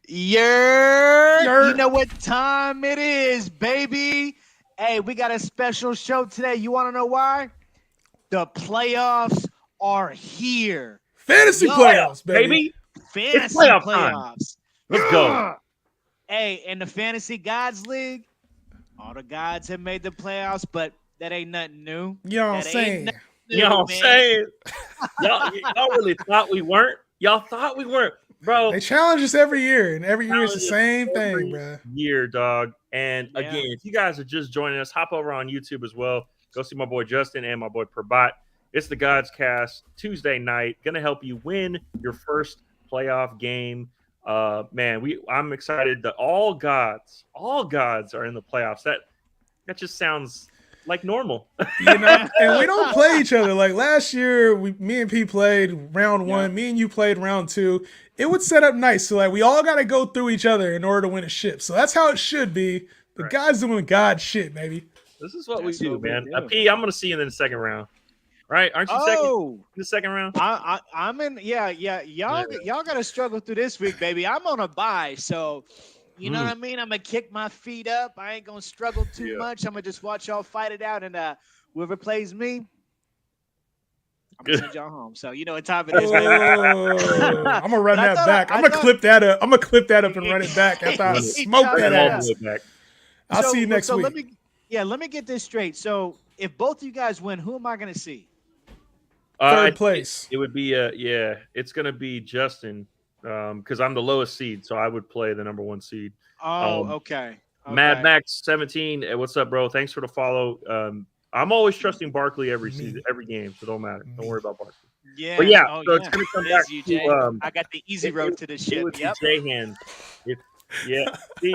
You know what time it is, baby. Hey, we got a special show today. You want to know why? The playoffs are here. Fantasy Yo, playoffs, baby. Baby, it's fantasy playoff time. playoffs. Let's go. Hey, in the Fantasy Gods League, all the gods have made the playoffs, but that ain't nothing new. You know what I'm That ain't saying? nothing You know what I'm new, man. saying? Y'all really thought we weren't? Y'all thought we weren't, bro. They challenge us every year, and every year it's the Challenges same thing, every bro. year, dog. And Yeah. again, if you guys are just joining us, hop over on YouTube as well. Go see my boy Justin and my boy Prabat. It's the Gawdscast Tuesday night. Gonna help you win your first playoff game. Man, I'm excited that all gods are in the playoffs. That just sounds like normal. You know, and we don't play each other. Like last year, me and P played round one. Yeah. Me and you played round two. It would set up nice. So like we all got to go through each other in order to win a ship. So that's how it should be. The Right. guys doing God shit, baby. This is what That's we do, what we man. do. P, I'm gonna see you in the second round. Right? Aren't you second in the second round? I'm in. Yeah. Y'all got to struggle through this week, baby. I'm on a bye, so you know what I mean. I'm gonna kick my feet up. I ain't gonna struggle too much. I'm gonna just watch y'all fight it out, and whoever plays me, I'm gonna send y'all home. So you know what time it is. baby. I'm gonna run But I that thought- back. I I'm gonna thought- clip that up. I'm gonna clip that up and run it back after I Run it. smoke All that the ass. Back. I'll see you next week. Let me get this straight. So if both of you guys win, who am I gonna see? Third place. It would be it's gonna be Justin because I'm the lowest seed, so I would play the number one seed. Oh, okay. Mad Max 17. Hey, what's up, bro? Thanks for the follow. I'm always trusting Barkley every season, every game, so don't matter. Don't worry about Barkley. Yeah. But yeah, Oh, so it's gonna come It back is you, to Jay. I got the easy road to the it ship. would be Yep. J hand. See,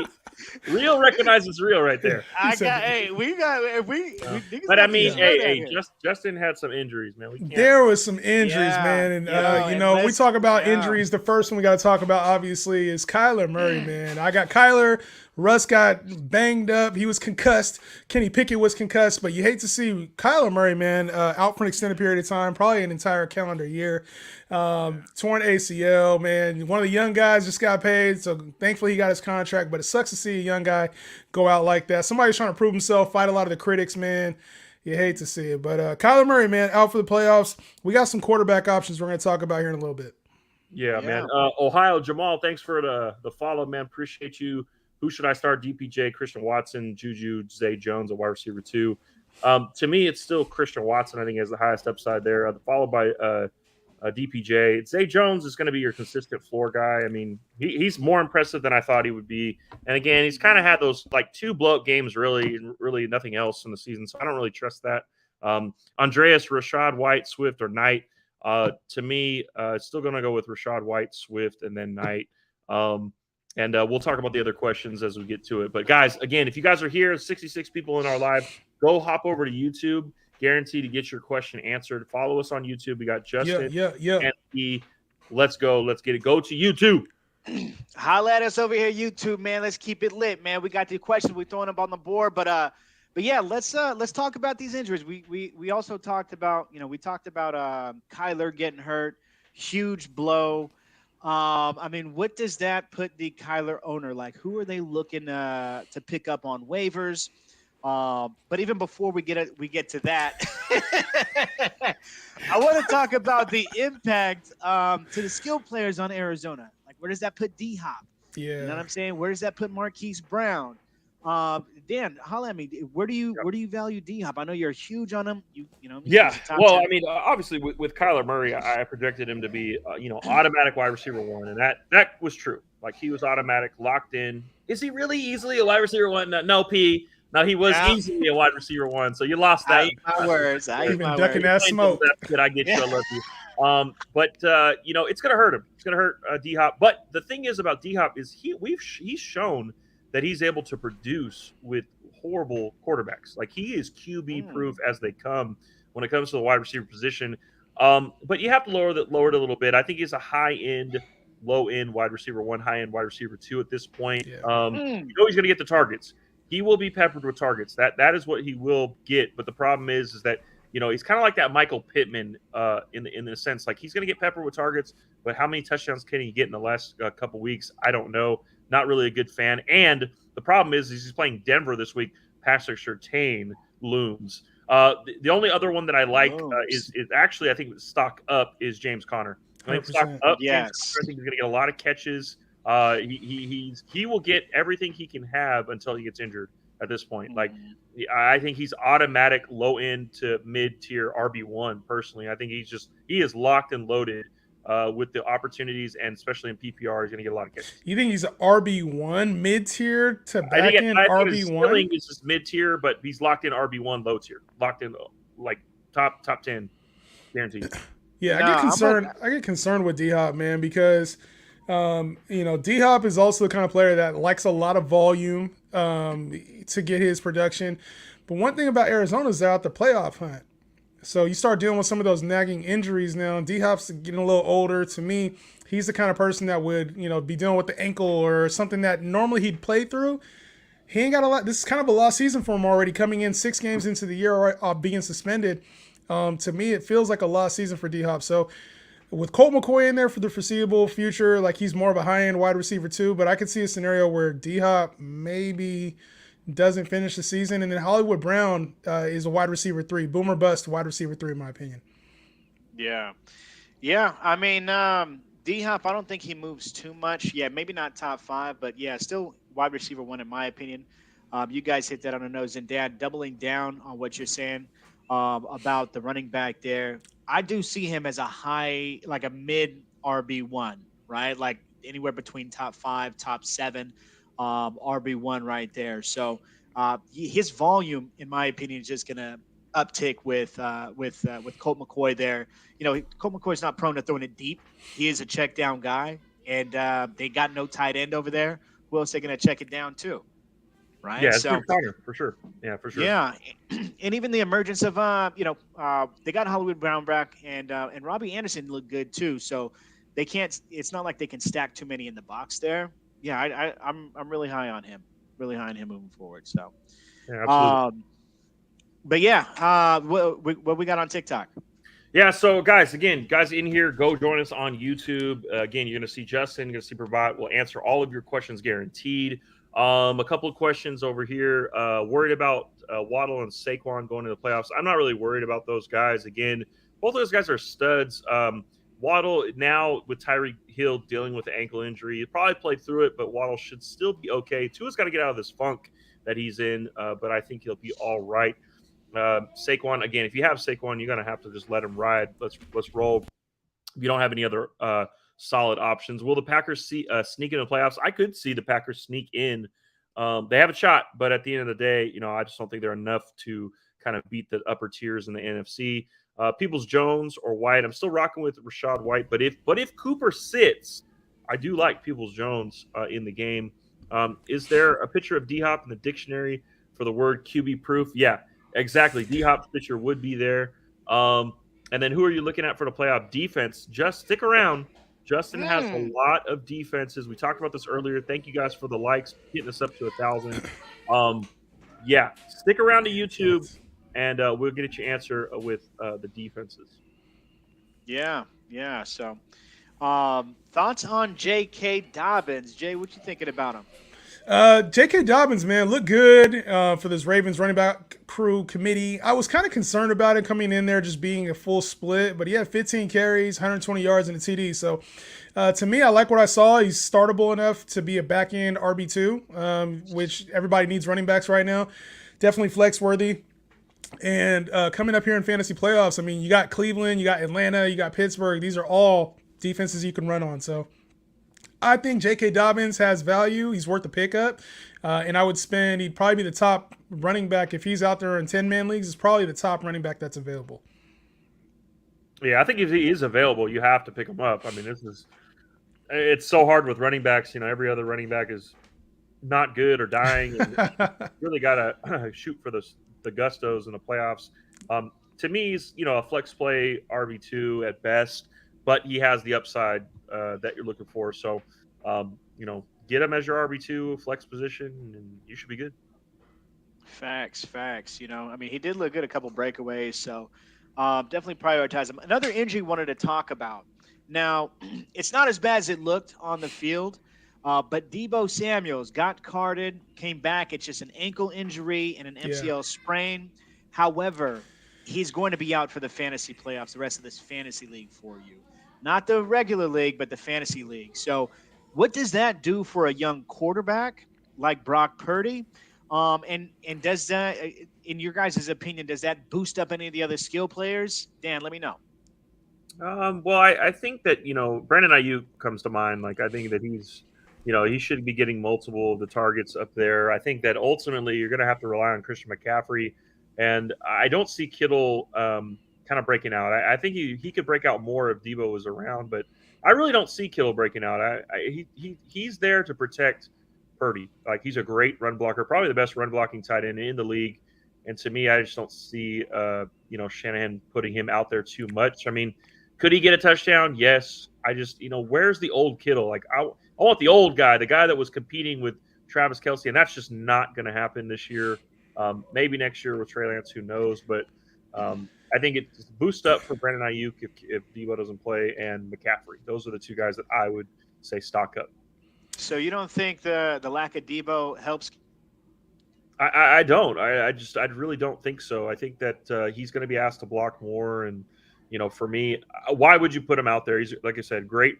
real recognizes real right there. Hey, we got if we. niggas But got I some mean, sweat out hey, here. Justin had some injuries, man. We can't. There was some injuries, Yeah, man, and yeah, you know, we let's- talk about yeah. injuries. The first one we got to talk about, obviously, is Kyler Murray, man. I got Kyler. Russ got banged up. He was concussed. Kenny Pickett was concussed, but you hate to see Kyler Murray, man, out for an extended period of time, probably an entire calendar year. Torn ACL, man. One of the young guys just got paid, so thankfully he got his contract, but it sucks to see a young guy go out like that. Somebody's trying to prove himself, fight a lot of the critics, man. You hate to see it. But Kyler Murray, man, out for the playoffs. We got some quarterback options we're going to talk about here in a little bit. Yeah, man. Ohio Jamal, thanks for the follow, man. Appreciate you. Who should I start? DPJ, Christian Watson, Juju, Zay Jones, a wide receiver 2. To me, it's still Christian Watson. I think has the highest upside there. Followed by DPJ. Zay Jones is going to be your consistent floor guy. I mean, he's more impressive than I thought he would be. And again, he's kind of had those like 2 blow-up games, really nothing else in the season. So I don't really trust that. Andreas, Rashad White, Swift, or Knight. To me, still going to go with Rashad White, Swift, and then Knight. And we'll talk about the other questions as we get to it. But guys, again, if you guys are here, 66 people in our live, go hop over to YouTube. Guaranteed to get your question answered. Follow us on YouTube. We got Justin. Yeah. And let's go. Let's get it. Go to YouTube. Holla at us over here, YouTube, man. Let's keep it lit, man. We got the questions. We're throwing them on the board, but yeah, let's talk about these injuries. We also talked about, Kyler getting hurt, huge blow. I mean, what does that put the Kyler owner like? Who are they looking to pick up on waivers? But even before we get to that, I want to talk about the impact to the skill players on Arizona. Like, where does that put D-Hop? Yeah. You know what I'm saying? Where does that put Marquise Brown? Dan, holla at me. Where do you value D-Hop? I know you're huge on him. Yeah. Well, I mean, obviously with Kyler Murray, I projected him to be, automatic wide receiver 1, and that was true. Like he was automatic, locked in. Is he really easily a wide receiver 1? No, P. No, he was easily a wide receiver 1. So you lost that. I eat my words. I eat my ducking words. that smoke. Did I get you? I love you. But it's gonna hurt him. It's gonna hurt D-Hop. But the thing is about D-Hop is he's shown that he's able to produce with horrible quarterbacks. Like he is QB proof as they come when it comes to the wide receiver position. But you have to lower it a little bit. I think he's a high end, low end wide receiver 1, high end wide receiver 2 at this point. Yeah. He's going to get the targets. He will be peppered with targets. That is what he will get. But the problem is that he's kind of like that Michael Pittman in the sense like he's going to get peppered with targets, but how many touchdowns can he get in the last couple weeks? I don't know. Not really a good fan. And the problem is he's playing Denver this week. Patrick Surtain looms. The only other one that I like is actually I think stock up is James Conner. I think stock up. Yes. James Conner, I think he's going to get a lot of catches. He will get everything he can have until he gets injured. At this point, like I think he's automatic low end to mid tier RB1. Personally, I think he is locked and loaded with the opportunities, and especially in PPR, he's going to get a lot of catches. You think he's an RB1 mid tier to back end RB1? He's just mid tier, but he's locked in RB1 low tier, locked in like top 10, guaranteed. Yeah, I get concerned with D-Hop, man, because D-Hop is also the kind of player that likes a lot of volume to get his production. But one thing about Arizona is they're out the playoff hunt. So you start dealing with some of those nagging injuries now. D-Hop's getting a little older. To me, he's the kind of person that would, be dealing with the ankle or something that normally he'd play through. He ain't got a lot. This is kind of a lost season for him already, coming in 6 games into the year being suspended. To me, it feels like a lost season for D-Hop. So with Colt McCoy in there for the foreseeable future, like he's more of a high-end wide receiver too, but I could see a scenario where D-Hop maybe doesn't finish the season, and then Hollywood Brown is a wide receiver 3, boomer bust wide receiver 3 in my opinion. Yeah. I mean, D-Hop, I don't think he moves too much. Yeah, maybe not top 5, but yeah, still wide receiver 1 in my opinion. You guys hit that on the nose, and Dad, doubling down on what you're saying about the running back there. I do see him as a mid RB1, right? Like anywhere between top 5, top 7, RB1 right there. So his volume, in my opinion, is just going to uptick with Colt McCoy there. Colt McCoy's not prone to throwing it deep. He is a check down guy, and they got no tight end over there. Who else are going to check it down too? Right. Yeah, so for sure. Yeah, for sure. Yeah, and even the emergence of they got Hollywood Brown back, and Robbie Anderson looked good too. So they can't. It's not like they can stack too many in the box there. Yeah, I'm really high on him. Really high on him moving forward. So, yeah, absolutely. But yeah, what we got on TikTok? Yeah, so guys in here, go join us on YouTube. Again, you're going to see Justin, you're going to see Pravat. We'll answer all of your questions guaranteed. A couple of questions over here. Worried about Waddle and Saquon going to the playoffs. I'm not really worried about those guys. Again, both those guys are studs. Waddle now with Tyreek Hill dealing with the ankle injury. He probably played through it, but Waddle should still be okay. Tua's got to get out of this funk that he's in, but I think he'll be all right. Saquon, again, if you have Saquon, you're going to have to just let him ride. Let's roll. If you don't have any other solid options. Will the Packers sneak in the playoffs? I could see the Packers sneak in. They have a shot, but at the end of the day, I just don't think they're enough to kind of beat the upper tiers in the NFC. Peoples-Jones or White, I'm still rocking with Rashad White, but if Cooper sits, I do like Peoples-Jones in the game. Is there a picture of D-Hop in the dictionary for the word QB proof? Yeah, exactly. D-Hop's picture would be there. And then who are you looking at for the playoff defense? Just stick around. Justin has a lot of defenses. We talked about this earlier. Thank you guys for the likes, getting us up to 1,000. Yeah, stick around to YouTube, and we'll get your answer with the defenses. Yeah. So, thoughts on J.K. Dobbins? Jay, what you thinking about him? J.K. Dobbins, man, looked good for this Ravens running back crew committee. I was kind of concerned about it coming in there just being a full split, but he had 15 carries, 120 yards, and a TD. So to me, I like what I saw. He's startable enough to be a back-end RB2, which everybody needs running backs right now. Definitely flex-worthy. And coming up here in fantasy playoffs, I mean, you got Cleveland, you got Atlanta, you got Pittsburgh. These are all defenses you can run on. So I think J.K. Dobbins has value. He's worth the pickup. And I would he'd probably be the top running back. If he's out there in 10-man leagues, he's probably the top running back that's available. Yeah, I think if he is available, you have to pick him up. I mean, it's so hard with running backs. Every other running back is not good or dying. And you really got to shoot for the gustos in the playoffs. To me, he's, a flex play RB2 at best, but he has the upside that you're looking for. So, get him as your RB2 flex position, and you should be good. Facts. I mean, he did look good a couple breakaways, so definitely prioritize him. Another injury wanted to talk about. Now, it's not as bad as it looked on the field, but Debo Samuels got carded, came back. It's just an ankle injury and an Yeah. MCL sprain. However, he's going to be out for the fantasy playoffs, the rest of this fantasy league for you. Not the regular league, but the fantasy league. So, what does that do for a young quarterback like Brock Purdy? And does that, in your guys' opinion, does that boost up any of the other skill players? Dan, let me know. Well, I think that Brandon Ayuk comes to mind. Like I think that he should be getting multiple of the targets up there. I think that ultimately you're going to have to rely on Christian McCaffrey, and I don't see Kittle kind of breaking out. I think he could break out more if Debo was around, but I really don't see Kittle breaking out. He's there to protect Purdy. Like he's a great run blocker, probably the best run blocking tight end in the league. And to me, I just don't see Shanahan putting him out there too much. I mean, could he get a touchdown? Yes. I just, where's the old Kittle? Like, I want the old guy, the guy that was competing with Travis Kelce, and that's just not going to happen this year. Maybe next year with Trey Lance, who knows? But I think it boosts up for Brandon Ayuk if Debo doesn't play, and McCaffrey. Those are the two guys that I would say stock up. So you don't think the lack of Debo helps? I don't. I really don't think so. I think that he's going to be asked to block more, and for me, why would you put him out there? He's, like I said, great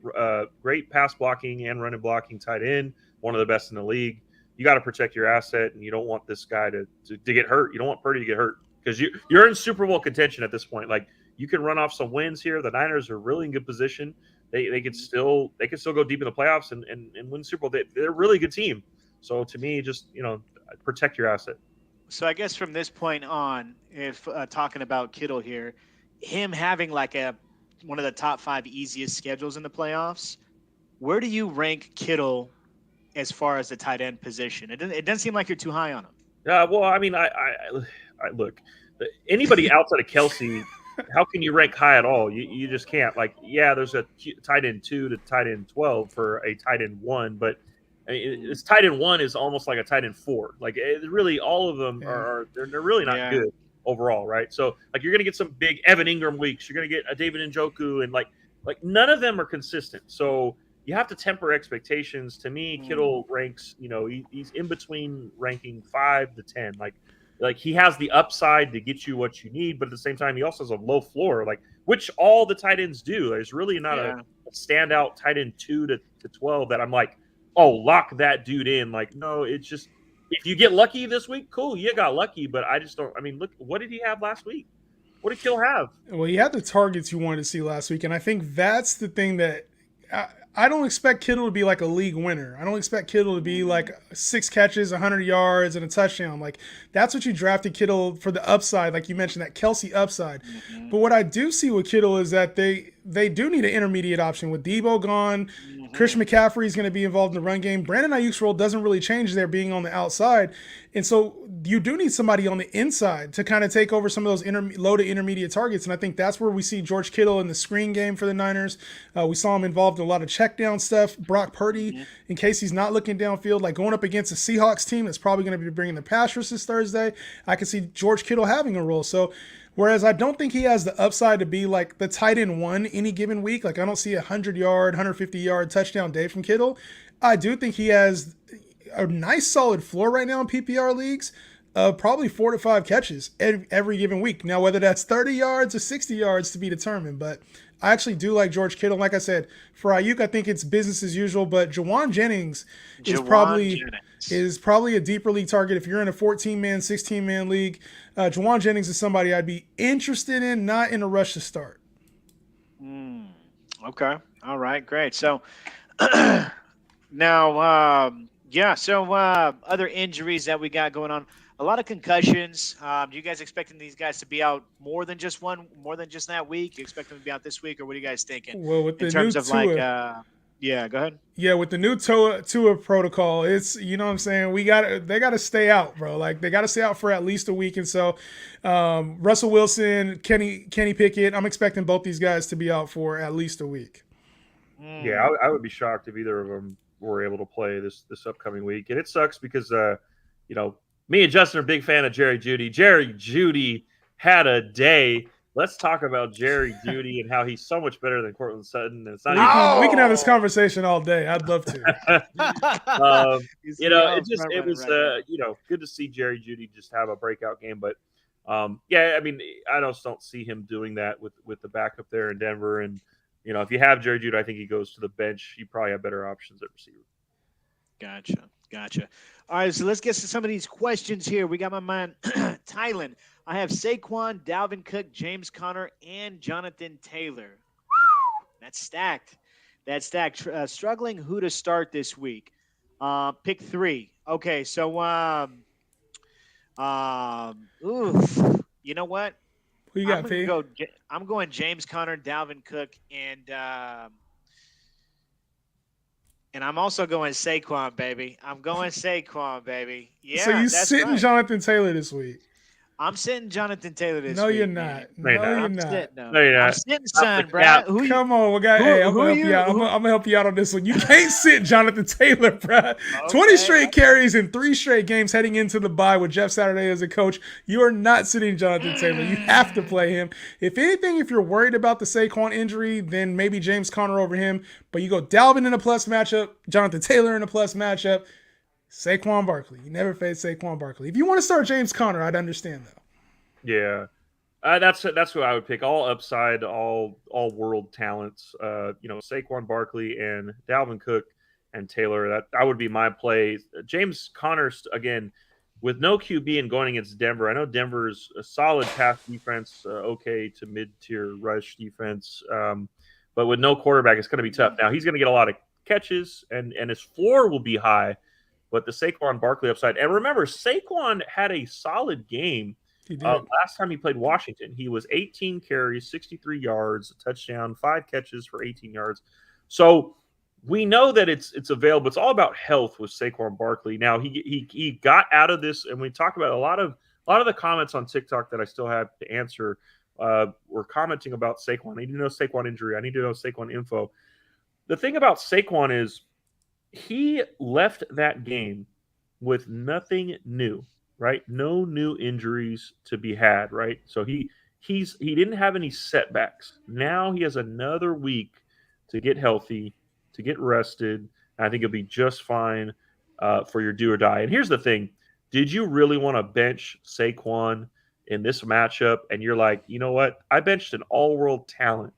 pass blocking and running blocking tight end, one of the best in the league. You got to protect your asset, and you don't want this guy to get hurt. You don't want Purdy to get hurt because you're in Super Bowl contention at this point. Like you can run off some wins here. The Niners are really in good position. They can still go deep in the playoffs and win Super Bowl. They're a really good team. So to me, just protect your asset. So I guess from this point on, if talking about Kittle here, him having like one of the top 5 easiest schedules in the playoffs, where do you rank Kittle as far as the tight end position? It doesn't seem like you're too high on him. Well, I mean, I look, anybody outside of Kelce, how can you rank high at all? You just can't. Like, yeah, there's a tight end 2 to tight end 12 for a tight end 1, but it's tight end 1 is almost like a tight end 4. Like, really, all of them they're really not good overall, right? So, like, you're going to get some big Evan Ingram weeks. You're going to get a David Njoku, and like none of them are consistent. So you have to temper expectations. To me, Kittle ranks, he's in between ranking 5 to 10. Like he has the upside to get you what you need, but at the same time, he also has a low floor, like which all the tight ends do. There's really not a standout tight end 2 to 12 that I'm like, oh, lock that dude in. Like, no, it's just if you get lucky this week, cool, you got lucky. But I just don't. I mean, look, what did he have last week? What did Kittle have? Well, he had the targets you wanted to see last week, and I think that's the thing that I don't expect Kittle to be like a league winner. I don't expect Kittle to be like 6 catches, 100 yards, and a touchdown. Like that's what you drafted Kittle for, the upside, like you mentioned, that Kelce upside. But what I do see with Kittle is that they do need an intermediate option. With Debo gone, Christian McCaffrey is going to be involved in the run game. Brandon Ayuk's role doesn't really change there, being on the outside. And so you do need somebody on the inside to kind of take over some of those low to intermediate targets. And I think that's where we see George Kittle in the screen game for the Niners. We saw him involved in a lot of check down stuff. Brock Purdy, in case he's not looking downfield, like going up against a Seahawks team that's probably going to be bringing the pass rush this Thursday, I can see George Kittle having a role. So whereas I don't think he has the upside to be like the tight end 1 any given week. Like I don't see a 100-yard, 150-yard touchdown day from Kittle. I do think he has a nice solid floor right now in PPR leagues of probably 4 to 5 catches every given week. Now, whether that's 30 yards or 60 yards to be determined, but I actually do like George Kittle. Like I said, for Ayuk, I think it's business as usual, but Jawan Jennings is probably a deeper league target. If you're in a 14-man, 16-man league, Jawan Jennings is somebody I'd be interested in, not in a rush to start. Okay. All right. Great. So now, other injuries that we got going on. A lot of concussions. Do you guys expecting these guys to be out more than just that week? You expect them to be out this week, or what are you guys thinking? Well, with the in terms new of Tua, go ahead. Yeah, with the new Tua protocol, it's, you know what I'm saying, they got to stay out, bro. Like they got to stay out for at least a week. And so Russell Wilson, Kenny Pickett, I'm expecting both these guys to be out for at least a week. Yeah, I would be shocked if either of them were able to play this upcoming week. And it sucks because Me and Justin are a big fan of Jerry Jeudy. Jerry Jeudy had a day. Let's talk about Jerry Jeudy and how he's so much better than Cortland Sutton. And it's not We can have this Oh! conversation all day. I'd love to. It was good to see Jerry Jeudy just have a breakout game. But I mean, I just don't see him doing that with the backup there in Denver. And if you have Jerry Jeudy, I think he goes to the bench. You probably have better options at receiver. Gotcha. All right, so let's get to some of these questions here. We got my man, Tylen. I have Saquon, Dalvin Cook, James Conner, and Jonathan Taylor. That's stacked. Struggling who to start this week. Pick 3. Okay, so you know what? Who you got, P? I'm going James Conner, Dalvin Cook, and I'm also going Saquon, baby. Yeah. So you sitting right. Jonathan Taylor this week? I'm sitting Jonathan Taylor this week. No, you're not. No, you're I'm not. sitting No, you're not. I'm sitting, son, bro. Come on, I'm gonna help you out. I'm gonna help you out on this one. You can't sit Jonathan Taylor, bro. 20 straight carries in 3 straight games heading into the bye with Jeff Saturday as a coach. You are not sitting Jonathan Taylor. You have to play him. If anything, if you're worried about the Saquon injury, then maybe James Conner over him. But you go Dalvin in a plus matchup, Jonathan Taylor in a plus matchup, Saquon Barkley. You never face Saquon Barkley. If you want to start James Conner, I'd understand though. Yeah, that's who I would pick. All upside, all world talents. Saquon Barkley and Dalvin Cook and Taylor. That would be my play. James Conner, again, with no QB and going against Denver. I know Denver's a solid pass defense, okay to mid-tier rush defense, but with no quarterback, it's going to be tough. Now he's going to get a lot of catches, and his floor will be high. But the Saquon Barkley upside, and remember, Saquon had a solid game. Last time he played Washington, he was 18 carries, 63 yards, a touchdown, 5 catches for 18 yards. So we know that it's available. It's all about health with Saquon Barkley. Now he got out of this, and we talked about a lot of the comments on TikTok that I still have to answer. Were commenting about Saquon. I need to know Saquon injury. I need to know Saquon info. The thing about Saquon is he left that game with nothing new. Right, no new injuries to be had. Right, so he didn't have any setbacks. Now he has another week to get healthy, to get rested. And I think he'll be just fine for your do or die. And here's the thing: did you really want to bench Saquon in this matchup? And you're like, you know what? I benched an all-world talent,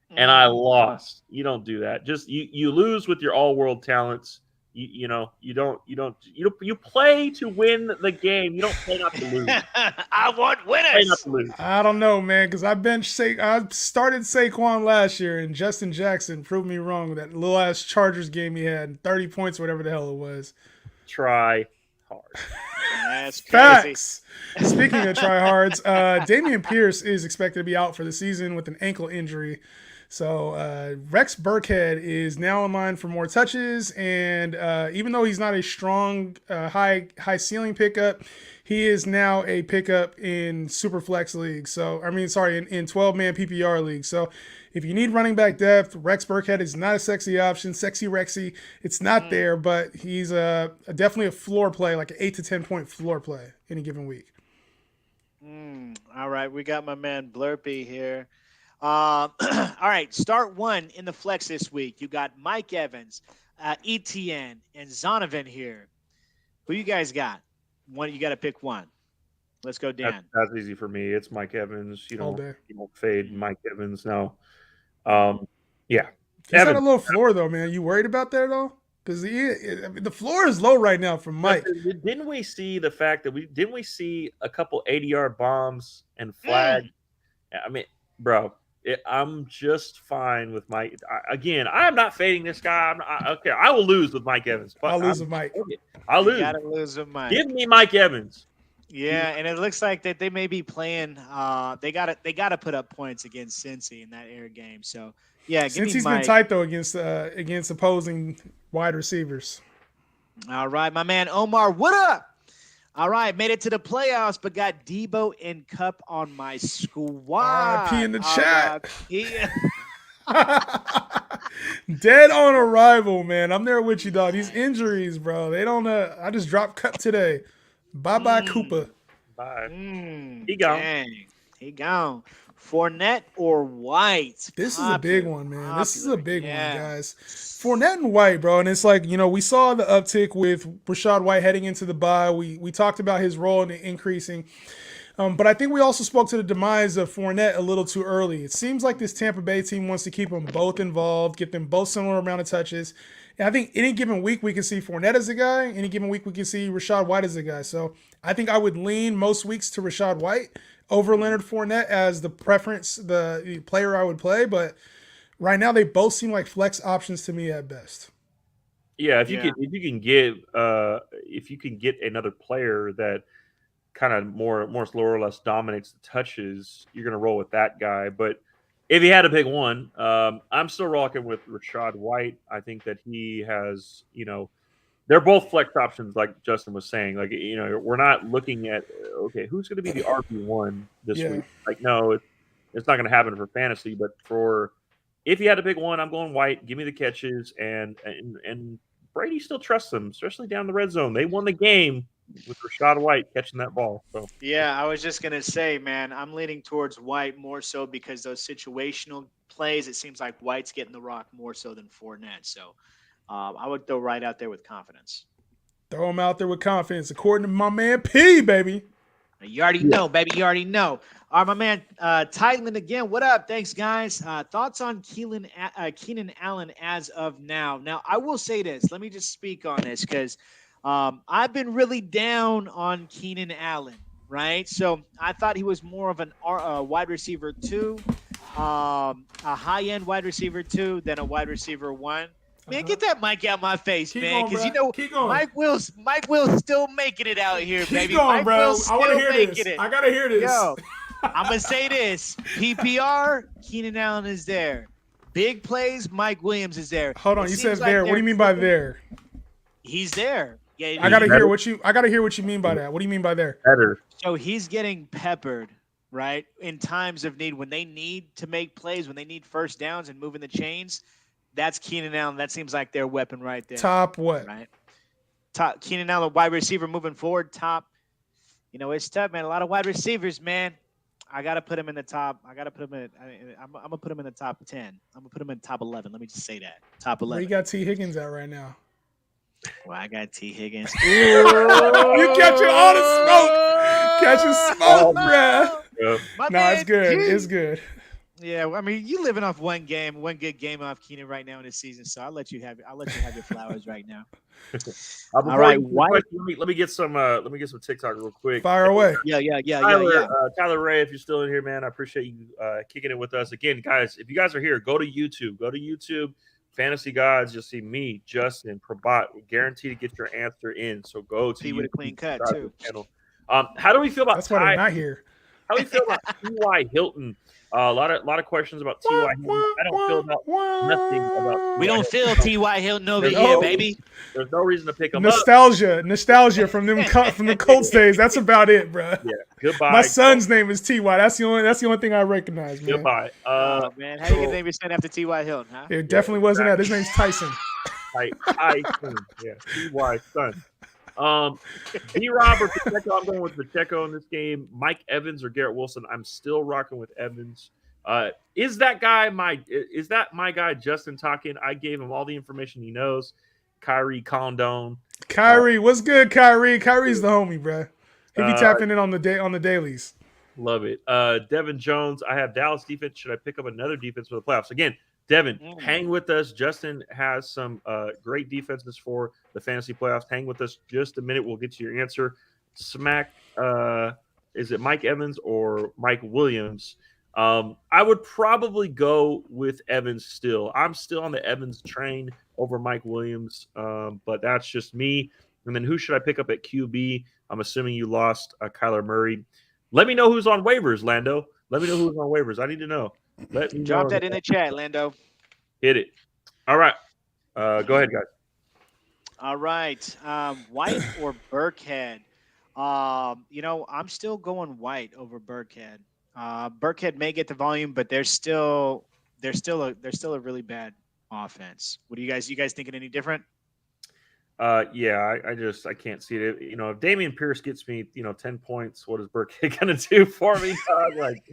and I lost. You don't do that. Just you lose with your all-world talents. You play to win the game. You don't play not to lose. I want winners. Play not to lose. I don't know, man, because I started Saquon last year, and Justin Jackson proved me wrong with that little ass Chargers game he had, 30 points, whatever the hell it was. Try hard. That's crazy. Facts. Speaking of tryhards, Dameon Pierce is expected to be out for the season with an ankle injury. So Rex Burkhead is now in line for more touches, and even though he's not a strong high ceiling pickup, he is now a pickup in Superflex leagues. So in 12-man PPR leagues. So if you need running back depth, Rex Burkhead is not a sexy option. Sexy Rexy, it's not there, but he's definitely a floor play, like an 8 to 10 point floor play any given week. All right, we got my man Blurpy here. All right, start one in the flex this week. You got Mike Evans, ETN, and Zonovan here. Who you guys got? You got to pick one. Let's go, Dan. That's easy for me. It's Mike Evans. You don't fade Mike Evans. No. Yeah. He's got a low floor, though, man. You worried about that, though? Because the floor is low right now from Mike. Didn't we see the fact that didn't we see a couple 80-yard bombs and flag? I mean, bro. I'm just fine with Mike. Again, I am not fading this guy. Okay, I will lose with Mike Evans. I'll lose with Mike. I'll lose. You gotta lose with Mike. Give me Mike Evans. Yeah, and it looks like that they may be playing. They gotta put up points against Cincy in that air game. So yeah, Cincy's been tight though against opposing wide receivers. All right, my man Omar, what up? All right, made it to the playoffs, but got Debo and Cup on my squad. RIP in the chat. Dead on arrival, man. I'm there with you, dog. These injuries, bro. They don't. I just dropped Cup today. Bye-bye, Cooper. Bye. He gone. Dang. He gone. Fournette or White? This is a big one, man. This is a big one, Yeah. guys. Fournette and White, bro. And it's like, we saw the uptick with Rashad White heading into the bye. We talked about his role in increasing. But I think we also spoke to the demise of Fournette a little too early. It seems like this Tampa Bay team wants to keep them both involved, get them both similar amount of touches. And I think any given week we can see Fournette as a guy. Any given week we can see Rashad White as a guy. So I think I would lean most weeks to Rashad White over Leonard Fournette as the preference, the player I would play. But right now they both seem like flex options to me at best. Yeah, if you can get another player that kind of more or less dominates the touches, you're going to roll with that guy. But if you had to pick one, I'm still rocking with Rashad White. I think that he has, they're both flex options, like Justin was saying. Like, we're not looking at, okay, who's going to be the RB1 this week? Like, no, it's not going to happen for fantasy. But if you had to pick one, I'm going White. Give me the catches. And Brady still trusts them, especially down the red zone. They won the game with Rashad White catching that ball. So yeah, I was just gonna say, man, I'm leaning towards White more so because those situational plays, it seems like White's getting the rock more so than Fournette. So I would throw White out there with confidence. Throw him out there with confidence, according to my man P, baby. You already know, baby. You already know. All right, my man, Tightland again. What up? Thanks, guys. Thoughts on Keenan Allen as of now? Now, I will say this. Let me just speak on this because I've been really down on Keenan Allen, right? So I thought he was more of a wide receiver 2, a high-end wide receiver 2 than a wide receiver 1. Man, get that mic out my face, man, because Mike Will's still making it out here, baby. Keep going, Mike bro. Will's I want to still hear making this. it. I gotta hear this. Yo, I'm gonna say this: PPR, Keenan Allen is there. Big plays, Mike Williams is there. Hold on, you said there. What do you mean by there? He's there. Yeah, I gotta hear what you mean by that. What do you mean by there? Better. So he's getting peppered, right? In times of need, when they need to make plays, when they need first downs and moving the chains. That's Keenan Allen. That seems like their weapon right there. Top what? Right. Top Keenan Allen, wide receiver moving forward. Top. It's tough, man. A lot of wide receivers, man. I gotta put him in the top. I'm gonna put him in the top 10. I'm gonna put him in the top 11. Let me just say that. Top 11. Where you got T. Higgins at right now? Well, I got T. Higgins. You catching all the smoke. Catching smoke, bruh. Yeah. No, it's good. It's good. Yeah, I mean, you living off one good game off Keenan right now in this season, so I'll let you have your flowers right now. All right, let me get some TikTok real quick. Fire away. Yeah. Tyler Ray, if you're still in here, man, I appreciate you kicking it with us again, guys. If you guys are here, go to YouTube. Fantasy Gods. You'll see me, Justin, Prabat. We guarantee to get your answer in. So go to with a clean cut too. Channel. How do we feel about? That's why they're not here. How do we feel about T.Y. Hilton? A lot of questions about T.Y. Hilton. I don't feel nothing about. We don't feel T.Y. Hilton over here, baby. There's no reason to pick him Nostalgia from the Colts days. That's about it, bro. Yeah. Goodbye. My son's name is T.Y. That's the only thing I recognize, man. Goodbye. Man, how you gonna name your son after T.Y. Hilton, huh? It definitely wasn't that. His name's Tyson. Tyson. Yeah. T.Y. son. B-Rob or Pacheco, I'm going with Pacheco in this game. Mike Evans or Garrett Wilson, I'm still rocking with Evans. Is that my guy Justin talking? I gave him all the information he knows. Kyrie Condon. Kyrie, what's good, Kyrie? Kyrie's the homie, bro. He be tapping in on the dailies. Love it. Devin Jones, I have Dallas defense. Should I pick up another defense for the playoffs? Again, Devin, hang with us. Justin has some great defenses for the fantasy playoffs. Hang with us just a minute. We'll get to your answer. Smack, is it Mike Evans or Mike Williams? I would probably go with Evans still. I'm still on the Evans train over Mike Williams, but that's just me. And then who should I pick up at QB? I'm assuming you lost Kyler Murray. Let me know who's on waivers, Lando. Let me know who's on waivers. I need to know. Drop that in the chat, Lando. Hit it. All right. Go ahead, guys. All right. White or Burkhead? I'm still going White over Burkhead. Burkhead may get the volume, but they're still a really bad offense. What do you guys thinking any different? Yeah, I can't see it. You know, if Damian Pierce gets me, 10 points, what is Burkhead gonna do for me? God, like,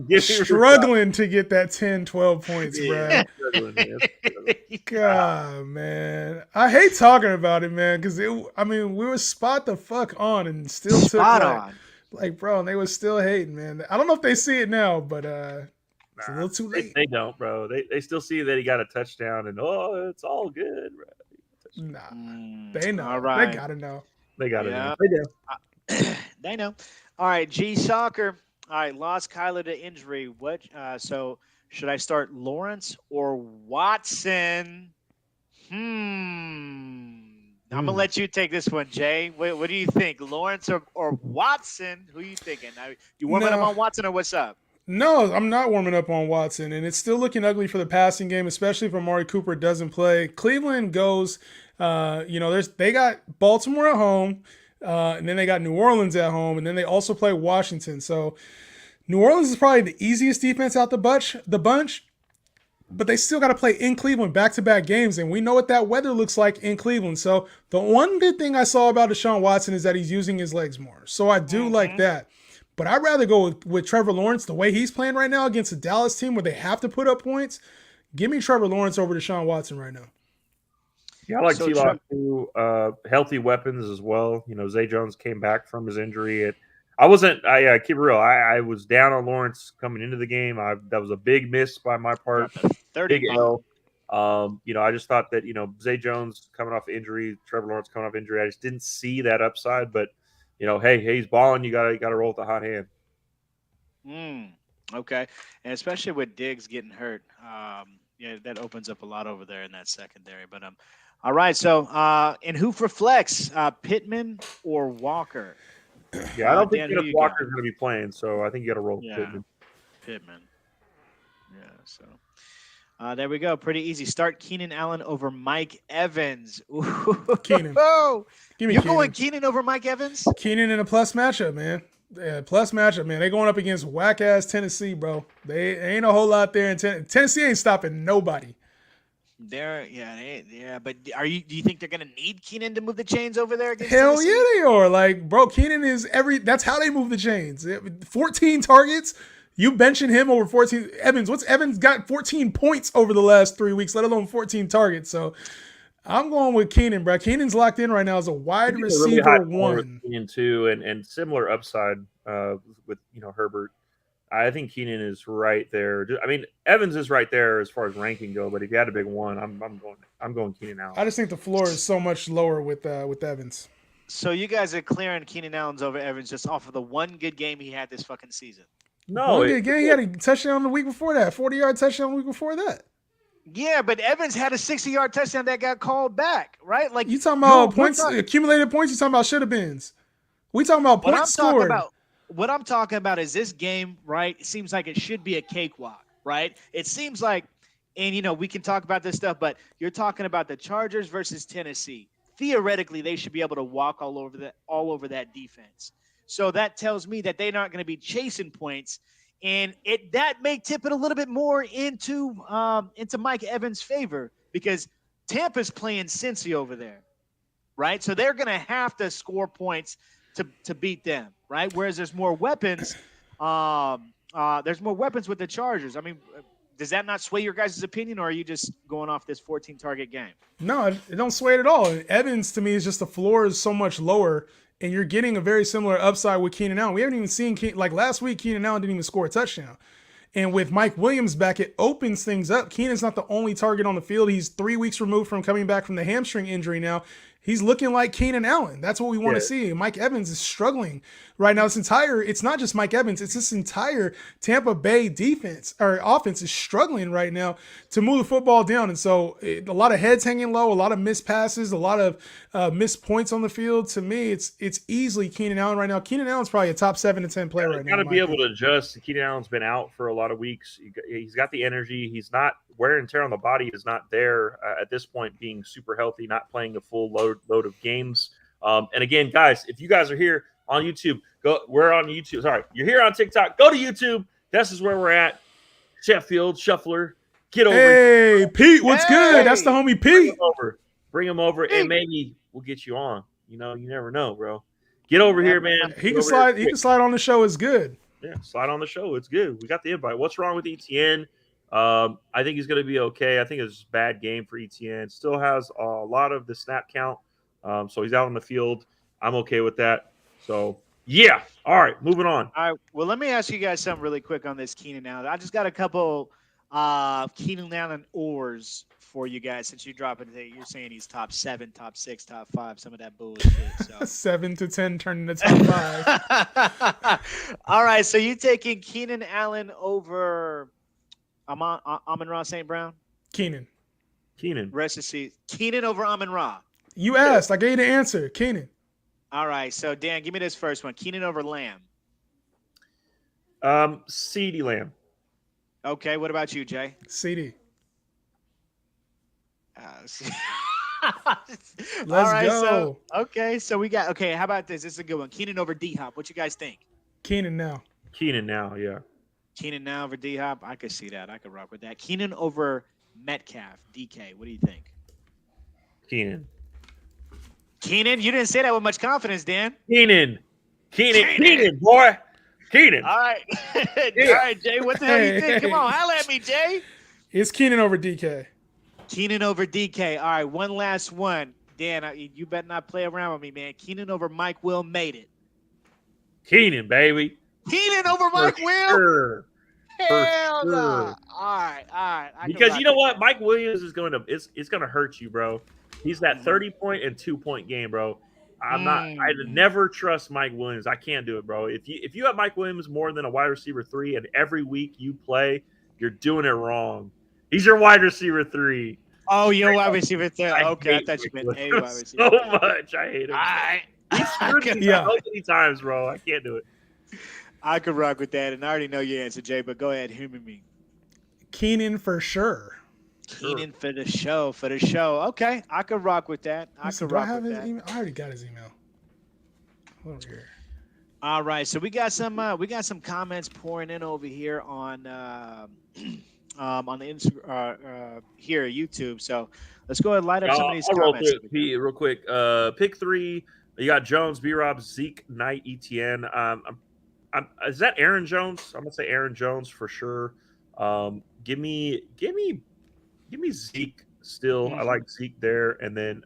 give me Struggling to get that 10, 12 points, yeah, bruh. struggling, man. Struggling. God, man. I hate talking about it, man, because we were spot the fuck on and still took Spot on. bro, and they was still hating, man. I don't know if they see it now, but it's a little too late. They don't, bro. They still see that he got a touchdown, and it's all good, bro. Nah, they know. All right. They gotta know. They got Yeah. it. They do. They know. All right, G Soccer. All right, lost Kyler to injury. What? So should I start Lawrence or Watson? I'm gonna let you take this one, Jay. What do you think, Lawrence or Watson? Who are you thinking? You warming up on Watson or what's up? No, I'm not warming up on Watson, and it's still looking ugly for the passing game, especially if Amari Cooper doesn't play. Cleveland goes, they got Baltimore at home, and then they got New Orleans at home, and then they also play Washington. So New Orleans is probably the easiest defense out the bunch, but they still got to play in Cleveland back-to-back games, and we know what that weather looks like in Cleveland. So the one good thing I saw about Deshaun Watson is that he's using his legs more. So I do like that. But I'd rather go with Trevor Lawrence the way he's playing right now against a Dallas team where they have to put up points. Give me Trevor Lawrence over Deshaun Watson right now. Yeah, I like T-Lock too. Healthy weapons as well. Zay Jones came back from his injury. I keep it real. I was down on Lawrence coming into the game. That was a big miss by my part. 30 big L. I just thought that, Zay Jones coming off injury, Trevor Lawrence coming off injury. I just didn't see that upside, but hey, he's balling. You gotta roll with the hot hand. Okay, and especially with Diggs getting hurt, that opens up a lot over there in that secondary. But all right. So, and who for flex? Pittman or Walker? Yeah, I don't think Walker's going to be playing, so I think you got to roll with Pittman. Yeah. So. There we go. Pretty easy. Start Keenan Allen over Mike Evans. Keenan. Give me You're Keenan. Going Keenan over Mike Evans? Keenan in a plus matchup, man. Yeah, plus matchup, man. They going up against whack-ass Tennessee, bro. They ain't a whole lot there in Tennessee ain't stopping nobody. But do you think they're gonna need Keenan to move the chains over there against Hell Tennessee? Yeah, they are. Like, bro, Keenan is that's how they move the chains. 14 targets. You benching him over 14. Evans got 14 points over the last 3 weeks, let alone 14 targets. So I'm going with Keenan, bro. Keenan's locked in right now as a wide receiver one. Keenan too, and similar upside with Herbert. I think Keenan is right there. I mean, Evans is right there as far as ranking go, but if you had a big one, I'm going Keenan Allen. I just think the floor is so much lower with Evans. So you guys are clearing Keenan Allen's over Evans just off of the one good game he had this fucking season. No, he had a touchdown the week before that, 40-yard touchdown the week before that. Yeah, but Evans had a 60-yard touchdown that got called back, right? Like you talking about points, accumulated points. You talking about should have beens. We talking about points scored. What I'm talking about is this game, right? It seems like it should be a cakewalk, right? It seems like, and we can talk about this stuff, but you're talking about the Chargers versus Tennessee. Theoretically, they should be able to walk all over that defense. So that tells me that they're not going to be chasing points, and that may tip it a little bit more into Mike Evans' favor because Tampa's playing Cincy over there, right? So they're going to have to score points to beat them, right? Whereas there's more weapons. There's more weapons with the Chargers. I mean, does that not sway your guys' opinion, or are you just going off this 14-target game? No, it don't sway it at all. Evans, to me, is just the floor is so much lower, and you're getting a very similar upside with Keenan Allen. We haven't even seen like last week, Keenan Allen didn't even score a touchdown. And with Mike Williams back, it opens things up. Keenan's not the only target on the field. He's 3 weeks removed from coming back from the hamstring injury now. He's looking like Keenan Allen. That's what we want to see. Mike Evans is struggling right now. It's not just Mike Evans. It's this entire Tampa Bay defense or offense is struggling right now to move the football down. And so a lot of heads hanging low, a lot of missed passes, a lot of missed points on the field. To me, it's easily Keenan Allen right now. Keenan Allen's probably a top 7 to 10 player right now. Got to be able to adjust. Keenan Allen's been out for a lot of weeks. He's got the energy. He's not wear and tear on the body is not there at this point, being super healthy, not playing a full load of games. And again, guys, if you guys are here on YouTube, we're on YouTube. Sorry, you're here on TikTok. Go to YouTube. This is where we're at. Sheffield Shuffler. Get over. Hey, Pete, what's good? That's the homie Pete. Bring him over, and maybe we'll get you on. You know, you never know, bro. Get over here, man. He can slide. He can slide on the show. Is good. Yeah, slide on the show. It's good. We got the invite. What's wrong with ETN? I think he's going to be okay. I think it's a bad game for ETN. Still has a lot of the snap count, so he's out on the field. I'm okay with that. So yeah. All right, moving on. All right. Well, let me ask you guys something really quick on this Keenan Allen. I just got a couple Keenan Allen ors for you guys since you drop it today. You're saying he's top 7, top 6, top 5, some of that bullshit. So 7 to 10 turning to top 5. All right. So you taking Keenan Allen over Amon-Ra St. Brown? Keenan. Rest of season. Keenan over Amon-Ra. You asked. I gave you the answer. Keenan. All right. So Dan, give me this first one. Keenan over Lamb. CeeDee Lamb. Okay. What about you, Jay? CD. Let's go. So, okay, so we got how about this? This is a good one. Keenan over D-Hop. What you guys think? Keenan now, yeah. Keenan now over D-Hop. I could see that. I could rock with that. Keenan over Metcalf. DK. What do you think? Keenan, you didn't say that with much confidence, Dan. Keenan, boy. Keenan. All right. All right, Jay. What the hell do you think? Come on, holla at me, Jay. It's Keenan over DK. Keenan over DK. All right, one last one. Dan, you better not play around with me, man. Keenan over Mike Will made it. Keenan, baby. Keenan over Mike Will? Sure. Hell no. All right. Because you know what? Mike Williams is going to it's going to hurt you, bro. He's that 30-point and 2-point game, bro. I never trust Mike Williams. I can't do it, bro. If you have Mike Williams more than a wide receiver 3 and every week you play, you're doing it wrong. He's your wide receiver 3. Oh, you're wide receiver 3. Okay, I thought you meant a wide receiver. So much. I hate him. He's screwed me so many times, bro. I can't do it. I could rock with that, and I already know your answer, Jay, but go ahead, humor me. Keenan for sure. Keenan for the show. Okay, I could rock with that. I have his email? I already got his email. Over here. All right, so we got some comments pouring in over here on the Instagram here at YouTube. So let's go ahead and light up some of these comments. Real quick. Pick 3. You got Jones, B-Rob, Zeke, Knight, ETN. Is that Aaron Jones? I'm gonna say Aaron Jones for sure. Give me Zeke still. I like Zeke there, and then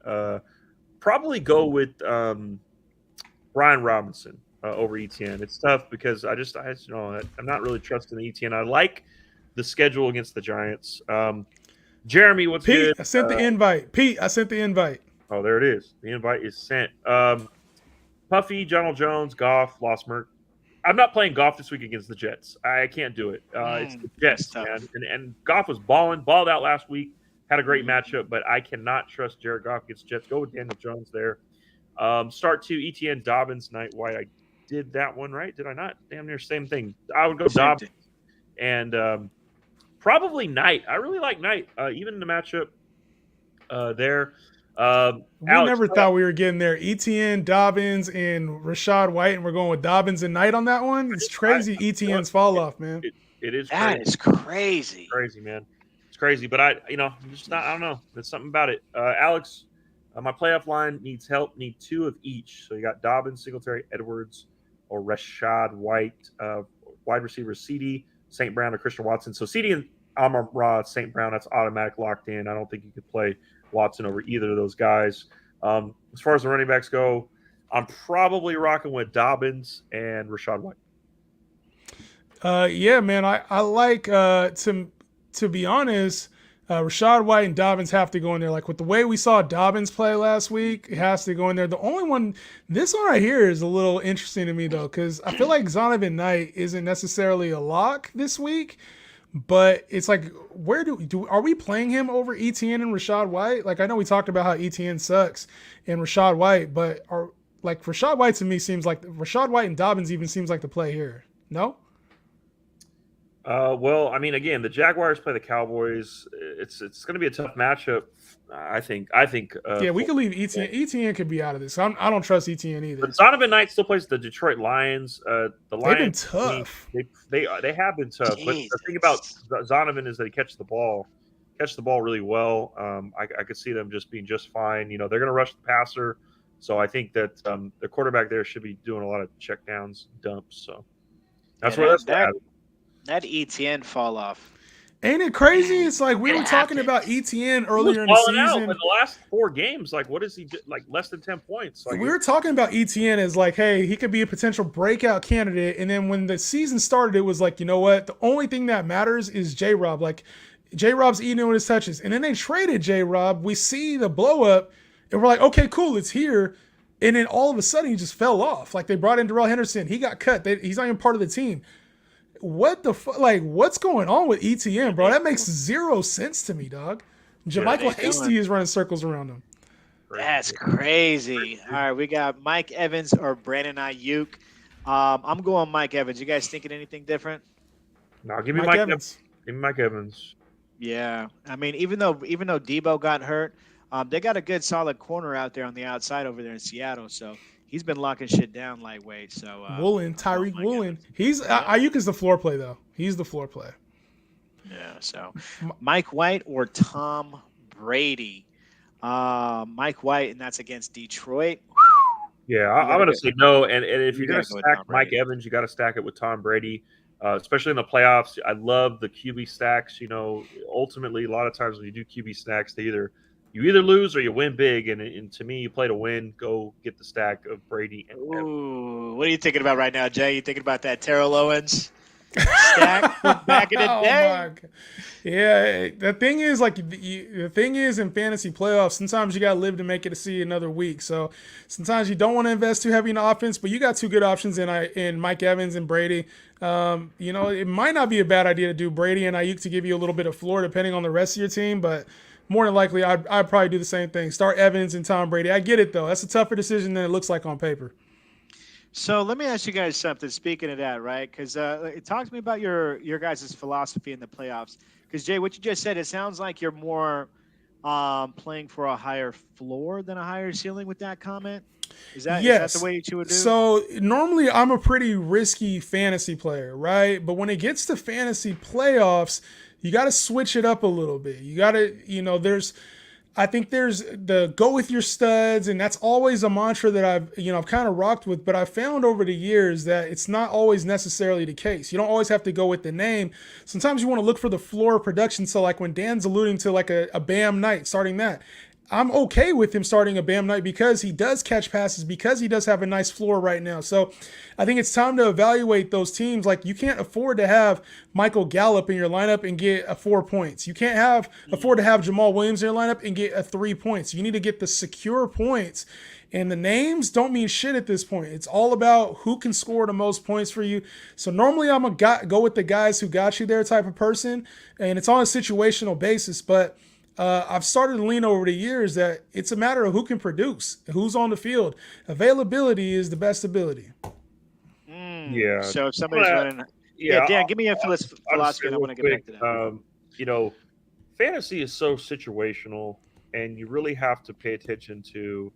probably go with Brian Robinson over ETN. It's tough because I just I'm not really trusting ETN. I like the schedule against the Giants. Jeremy, what's Pete, good? I sent the invite. Pete, I sent the invite. Oh, there it is. The invite is sent. Puffy, Donald Jones, Goff, lost Merck. I'm not playing Goff this week against the Jets. I can't do it. It's the Jets, man. And Goff was balled out last week. Had a great matchup, but I cannot trust Jared Goff against Jets. Go with Daniel Jones there. Start 2, ETN, Dobbins, Knight, White. I did that one right. Did I not? Damn near same thing. I would go Dobbins and probably Knight. I really like Knight, even in the matchup there. We Alex, never thought we were getting there. ETN, Dobbins, and Rachaad White, and we're going with Dobbins and Knight on that one. It's crazy. ETN's fall off, man. It is. That is crazy. Crazy, man. It's crazy, but I'm just not. I don't know. There's something about it. Alex, my playoff line needs help. Need 2 of each. So you got Dobbins, Singletary, Edwards, or Rachaad White. Wide receiver CD, St. Brown, or Christian Watson. So CD and Amon-Ra St. Brown, that's automatic locked in. I don't think you could play Watson over either of those guys. As far as the running backs go, I'm probably rocking with Dobbins and Rachaad White. Yeah, man. I like to be honest, Rachaad White and Dobbins have to go in there. Like with the way we saw Dobbins play last week, it has to go in there. The only one, this one right here is a little interesting to me though, because I feel like Zonovan Knight isn't necessarily a lock this week. But it's like, where are we playing him over ETN and Rachaad White? Like, I know we talked about how ETN sucks and Rachaad White, but Rachaad White to me seems like Rachaad White and Dobbins even seems like the play here. No? Well, I mean, again, the Jaguars play the Cowboys. It's going to be a tough matchup. I think. Yeah, we could leave ETN. ETN could be out of this. I don't trust ETN either. But Zonovan Knight still plays the Detroit Lions. The Lions, they've been tough. They have been tough. Jesus. But the thing about Zonovan is that he catches the ball. catch the ball really well. I could see them just being just fine. They're going to rush the passer. So I think that the quarterback there should be doing a lot of check downs, dumps. So that's where that's at. That ETN fall off. Ain't it crazy? It's like we were talking about ETN earlier in the season. In the last 4 games, like what is he do? Like less than 10 points? Like we were talking about ETN as like, hey, he could be a potential breakout candidate. And then when the season started, it was like, you know what? The only thing that matters is J-Rob. Like J-Rob's eating on his touches. And then they traded J-Rob. We see the blow up, and we're like, okay, cool, it's here. And then all of a sudden, he just fell off. Like they brought in Darrell Henderson. He got cut. He's not even part of the team. What the fuck? Like, what's going on with ETN, bro? That makes zero sense to me, dog. JaMychal Hasty is running circles around him. That's crazy. All right, we got Mike Evans or Brandon Ayuk. I'm going Mike Evans. You guys thinking anything different? No, give me Mike Evans. Give me Mike Evans. Yeah, I mean, even though Debo got hurt, they got a good solid corner out there on the outside over there in Seattle. So he's been locking shit down lightweight. So Woolen, Tyreek Woolen. Ayuk is the floor play though. He's the floor play. Yeah. So Mike White or Tom Brady. Mike White, and that's against Detroit. Yeah, I'm going to say no. And if you're going to stack Mike Evans, you got to stack it with Tom Brady, especially in the playoffs. I love the QB stacks. Ultimately, a lot of times when you do QB stacks, you either lose or you win big. And to me, you play to win. Go get the stack of Brady and Evans. Ooh, what are you thinking about right now, Jay? You thinking about that Terrell Owens stack from back in the day? Yeah, the thing is in fantasy playoffs, sometimes you got to live to make it to see another week. So sometimes you don't want to invest too heavy in offense, but you got 2 good options in Mike Evans and Brady. It might not be a bad idea to do Brady and Ayuk to give you a little bit of floor depending on the rest of your team, but more than likely, I'd probably do the same thing. Start Evans and Tom Brady. I get it, though. That's a tougher decision than it looks like on paper. So let me ask you guys something. Speaking of that, right? Because talk to me about your guys' philosophy in the playoffs. Because, Jay, what you just said, it sounds like you're more playing for a higher floor than a higher ceiling with that comment. Is that the way you would do? So normally I'm a pretty risky fantasy player, right? But when it gets to fantasy playoffs, you got to switch it up a little bit. You got to, I think there's the go with your studs, and that's always a mantra that I've kind of rocked with, but I found over the years that it's not always necessarily the case. You don't always have to go with the name. Sometimes you want to look for the floor of production. So like when Dan's alluding to like a Bam Knight, starting that, I'm okay with him starting a Bam Knight because he does catch passes, because he does have a nice floor right now. So I think it's time to evaluate those teams. Like you can't afford to have Michael Gallup in your lineup and get 4 points. You can't afford to have Jamal Williams in your lineup and get 3 points. You need to get the secure points. And the names don't mean shit at this point. It's all about who can score the most points for you. So normally I'm go with the guys who got you there type of person, and it's on a situational basis. But I've started to lean over the years that it's a matter of who can produce, who's on the field. Availability is the best ability. Yeah. So if somebody's running, Dan, give me a philosophy, and I want to get back to that. Fantasy is so situational, and you really have to pay attention to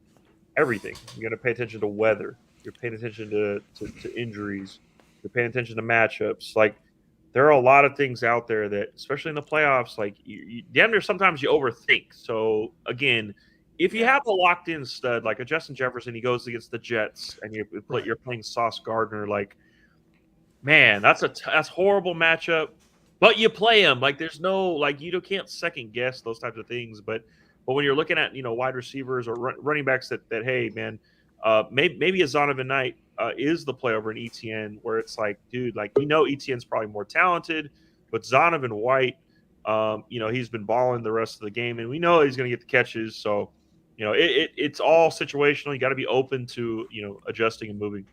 everything. You got to pay attention to weather. You're paying attention to injuries. You're paying attention to matchups. Like, there are a lot of things out there that, especially in the playoffs, like sometimes you overthink. So again, if you have a locked-in stud like a Justin Jefferson, he goes against the Jets, and you're playing Sauce Gardner, like, man, that's horrible matchup. But you play him. Like, there's no, like, you can't second guess those types of things. But when you're looking at wide receivers or running backs that hey man, maybe a Zonovan Knight is the play over in ETN, where it's like, dude, like, ETN's probably more talented, but Zonovan White, he's been balling the rest of the game, and we know he's going to get the catches. So, it's all situational. You got to be open to, adjusting and moving.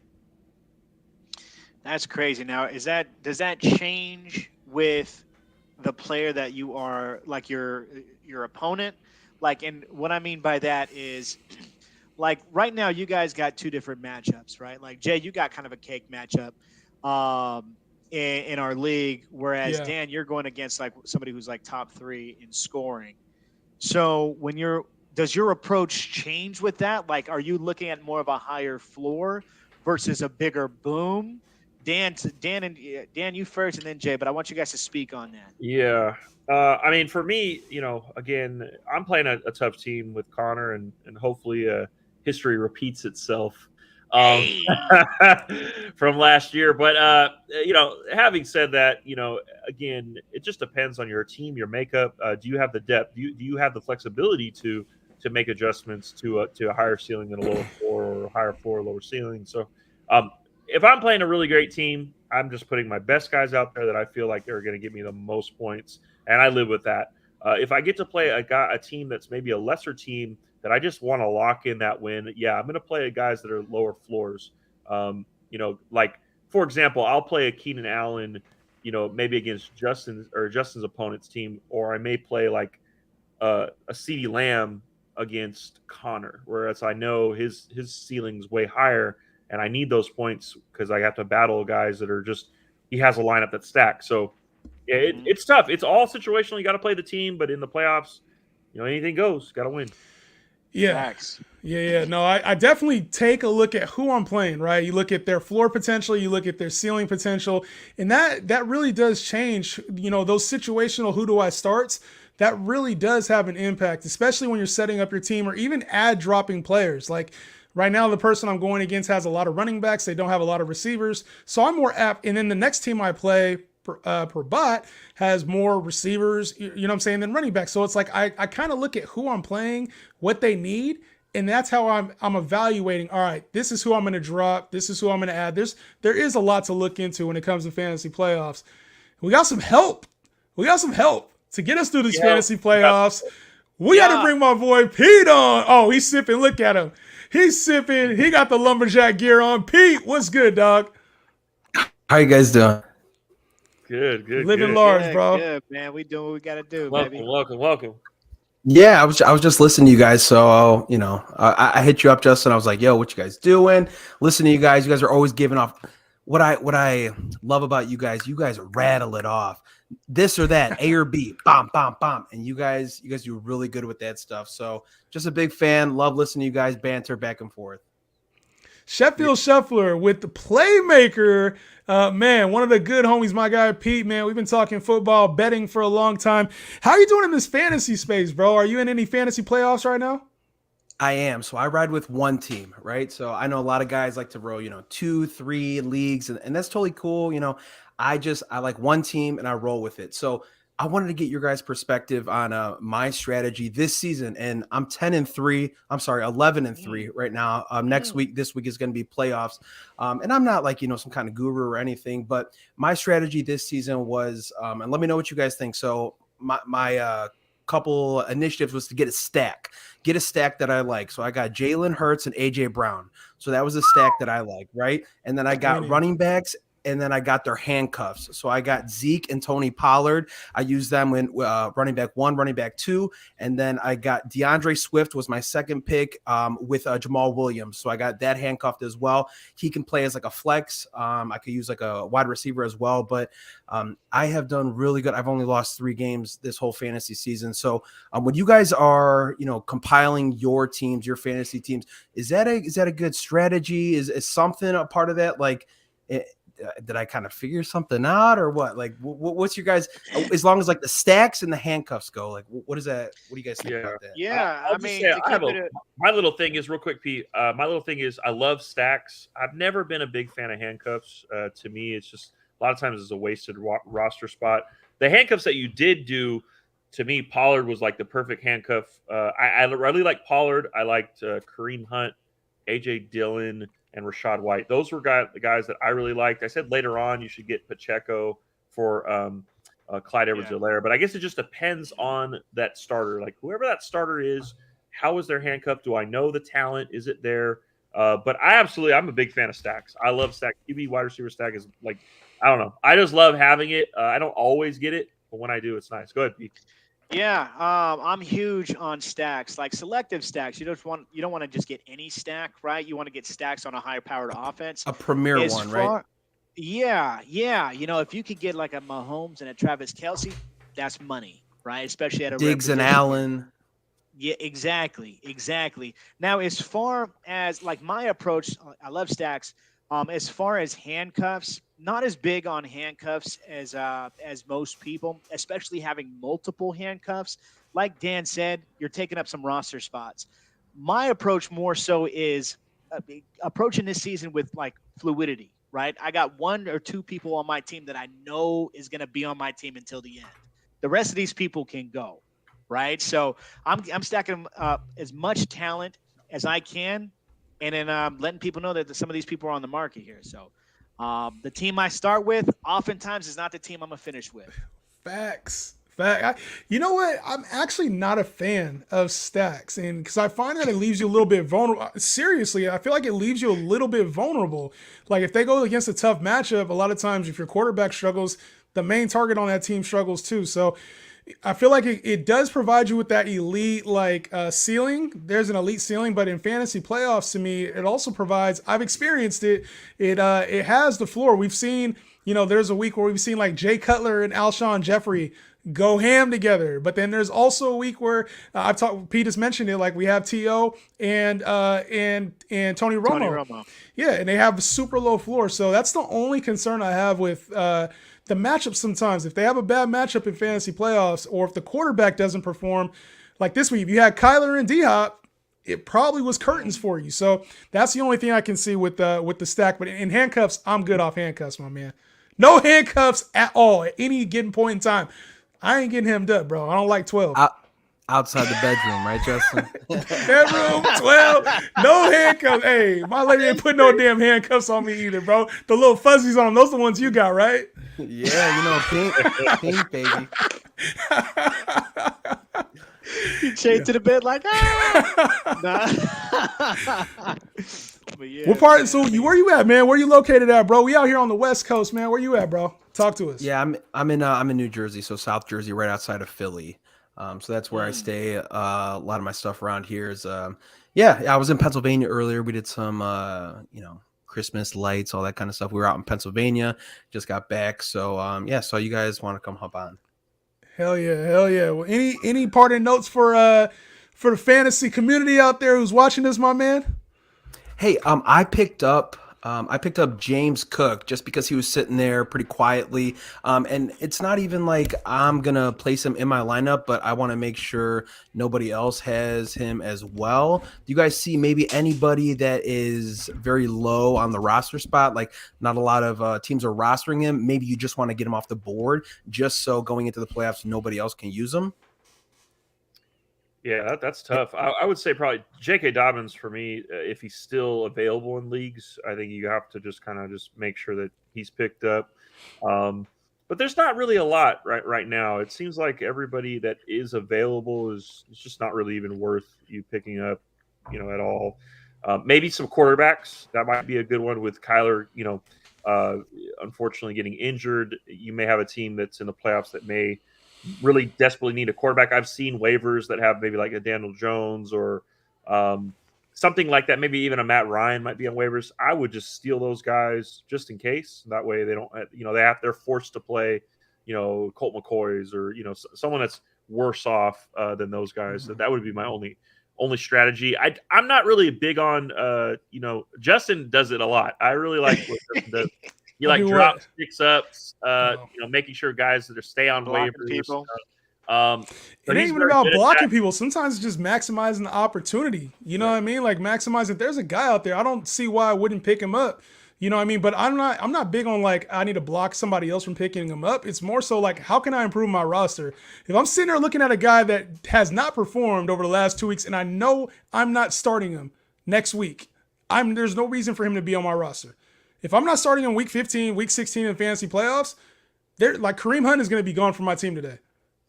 That's crazy. Now, does that change with the player that you are, like your opponent? Like, and what I mean by that is, like, right now you guys got 2 different matchups, right? Like, Jay, you got kind of a cake matchup in our league, whereas Dan, you're going against like somebody who's like top 3 in scoring. So does your approach change with that? Like, are you looking at more of a higher floor versus a bigger boom Dan, you first, and then Jay. But I want you guys to speak on that. Yeah. I mean, for me, again, I'm playing a tough team with Connor, and hopefully history repeats itself Hey. from last year. But, having said that, again, it just depends on your team, your makeup. Do you have the depth? Do you have the flexibility to make adjustments to a higher ceiling than a lower floor, or a higher floor, lower ceiling? So if I'm playing a really great team, I'm just putting my best guys out there that I feel like they're going to give me the most points, and I live with that. If I get to play a team that's maybe a lesser team that I just want to lock in that win, yeah, I'm going to play guys that are lower floors. Like, for example, I'll play a Keenan Allen, maybe against Justin's opponent's team, or I may play like a CeeDee Lamb against Connor, whereas I know his ceiling's way higher, and I need those points because I have to battle guys that are just he has a lineup that's stacked. So yeah, it's tough. It's all situational. You got to play the team, but in the playoffs, anything goes. Got to win. Yeah. Facts. Yeah. No, I definitely take a look at who I'm playing, right? You look at their floor potential, you look at their ceiling potential, and that really does change, those situational who do I starts. That really does have an impact, especially when you're setting up your team or even add dropping players. Like right now, the person I'm going against has a lot of running backs. They don't have a lot of receivers. So I'm more apt. And then the next team I play per bot has more receivers, what I'm saying, than running backs. So it's like I kind of look at who I'm playing, what they need, and that's how I'm evaluating. All right, this is who I'm going to drop. This is who I'm going to add. There is a lot to look into when it comes to fantasy playoffs. We got some help. To get us through these fantasy playoffs. We got to bring my boy Pete on. Oh, he's sipping. Look at him. He's sipping. He got the lumberjack gear on. Pete, what's good, dog? How you guys doing? Good. Living large, bro. Good, man. We doing what we got to do, Welcome. baby. Yeah, I was just listening to you guys. So, I hit you up, Justin. I was like, yo, what you guys doing? Listen to you guys. You guys are always giving off what I love about you guys. You guys rattle it off. This or that, A or B, bomb. And you guys do really good with that stuff. So just a big fan. Love listening to you guys banter back and forth. Sheffield Shuffler with the playmaker. Man, one of the good homies, my guy Pete, man. We've been talking football, betting for a long time. How are you doing in this fantasy space, bro? Are you in any fantasy playoffs right now? I am. So I ride with one team, right? So I know a lot of guys like to roll, 2, 3 leagues, and that's totally cool. I like one team and I roll with it. So I wanted to get your guys' perspective on my strategy this season. And I'm 11-3 right now. This week is going to be playoffs. And I'm not like, some kind of guru or anything, but my strategy this season was, and let me know what you guys think. So my couple initiatives was to get a stack that I like. So I got Jalen Hurts and AJ Brown. So that was a stack that I like, right? And then I got running backs, and then I got their handcuffs. So I got Zeke and Tony Pollard. I used them when running back 1, running back 2. And then I got DeAndre Swift was my second pick with Jamal Williams. So I got that handcuffed as well. He can play as like a flex. I could use like a wide receiver as well. But I have done really good. I've only lost 3 games this whole fantasy season. So when you guys are, compiling your teams, your fantasy teams, is that a good strategy? Is something a part of that? Like, did I kind of figure something out or what? Like, what's your guys, as long as like the stacks and the handcuffs go, like, what is that? What do you guys think about that? Yeah. My little thing is real quick, Pete. My little thing is I love stacks. I've never been a big fan of handcuffs. To me, it's just a lot of times it's a wasted roster spot. The handcuffs that you did do, to me, Pollard was like the perfect handcuff. I really like Pollard. I liked Kareem Hunt, AJ Dillon, and Rashad White. Those were the guys that I really liked. I said later on you should get Pacheco for Clyde Edwards-Helaire, but I guess it just depends on that starter. Like whoever that starter is, how is their handcuff? Do I know the talent? Is it there? But I'm a big fan of stacks. I love stack. QB wide receiver stack is like, I don't know. I just love having it. I don't always get it, but when I do, it's nice. Go ahead, Pete. Yeah, I'm huge on stacks, like selective stacks. You don't want to just get any stack, right? You want to get stacks on a higher powered offense. A premier one, right? Yeah. If you could get like a Mahomes and a Travis Kelce, that's money, right? Especially at a Diggs and Allen. Yeah, exactly. Now, as far as like my approach, I love stacks. As far as handcuffs, not as big on handcuffs as most people, especially having multiple handcuffs. Like Dan said, you're taking up some roster spots. My approach more so is approaching this season with like fluidity, right? I got one or two people on my team that I know is going to be on my team until the end. The rest of these people can go, right? So I'm stacking as much talent as I can, and then letting people know that some of these people are on the market here. So the team I start with oftentimes is not the team I'm going to finish with. Facts. You know what? I'm actually not a fan of stacks, and because I find that it leaves you a little bit vulnerable. Seriously, I feel like it leaves you a little bit vulnerable. Like if they go against a tough matchup, a lot of times if your quarterback struggles, the main target on that team struggles too. So I feel like it does provide you with that elite ceiling. There's an elite ceiling, but in fantasy playoffs, to me, it also provides. I've experienced it. It has the floor. We've seen. There's a week where we've seen like Jay Cutler and Alshon Jeffrey go ham together. But then there's also a week where Pete has mentioned it, like we have T.O. and Tony Romo. Tony Romo. Yeah, and they have a super low floor. So that's the only concern I have with the matchup sometimes. If they have a bad matchup in fantasy playoffs, or if the quarterback doesn't perform, like this week, if you had Kyler and D-Hop, it probably was curtains for you. So that's the only thing I can see with the stack. But in handcuffs, I'm good off handcuffs, my man. No handcuffs at all at any given point in time. I ain't getting hemmed up, bro. I don't like 12. Outside the bedroom, right, Justin? Bedroom, 12, no handcuffs. Hey, my lady ain't put no damn handcuffs on me either, bro. The little fuzzies on them, those are the ones you got, right? Yeah, pink, baby. You chained to the bed like, nah. But yeah, what part? Man, So where you at, man? Where you located at, bro? We out here on the West Coast, man. Where you at, bro? Talk to us. Yeah, I'm in New Jersey, so South Jersey, right outside of Philly. So that's where I stay. A lot of my stuff around here is, I was in Pennsylvania earlier. We did some, Christmas lights, all that kind of stuff. We were out in Pennsylvania, just got back. So, so you guys want to come hop on? Hell yeah. Well, any parting notes for the fantasy community out there who's watching this, my man? Hey, I picked up James Cook just because he was sitting there pretty quietly. And it's not even like I'm going to place him in my lineup, but I want to make sure nobody else has him as well. Do you guys see maybe anybody that is very low on the roster spot? Like not a lot of teams are rostering him. Maybe you just want to get him off the board just so going into the playoffs, nobody else can use him. Yeah, that's tough. I would say probably J.K. Dobbins for me, if he's still available in leagues. I think you have to just kind of just make sure that he's picked up. But there's not really a lot right now. It seems like everybody that is available is just not really even worth you picking up, at all. Maybe some quarterbacks. That might be a good one with Kyler, unfortunately getting injured. You may have a team that's in the playoffs that may really desperately need a quarterback. I've seen waivers that have maybe like a Daniel Jones or something like that. Maybe even a Matt Ryan might be on waivers. I would just steal those guys just in case. That way they don't, they're forced to play, Colt McCoys or, someone that's worse off than those guys. So that would be my only strategy. I'm not really big on, Justin does it a lot. I really like what Justin does. You like drops, picks ups, making sure guys that are stay on waivers. People. It ain't even about blocking people. Sometimes it's just maximizing the opportunity. You know what I mean? Like maximizing. If there's a guy out there, I don't see why I wouldn't pick him up. You know what I mean? But I'm not big on like I need to block somebody else from picking him up. It's more so like how can I improve my roster? If I'm sitting there looking at a guy that has not performed over the last 2 weeks and I know I'm not starting him next week, there's no reason for him to be on my roster. If I'm not starting in week 15, week 16 in fantasy playoffs, Kareem Hunt is going to be gone from my team today.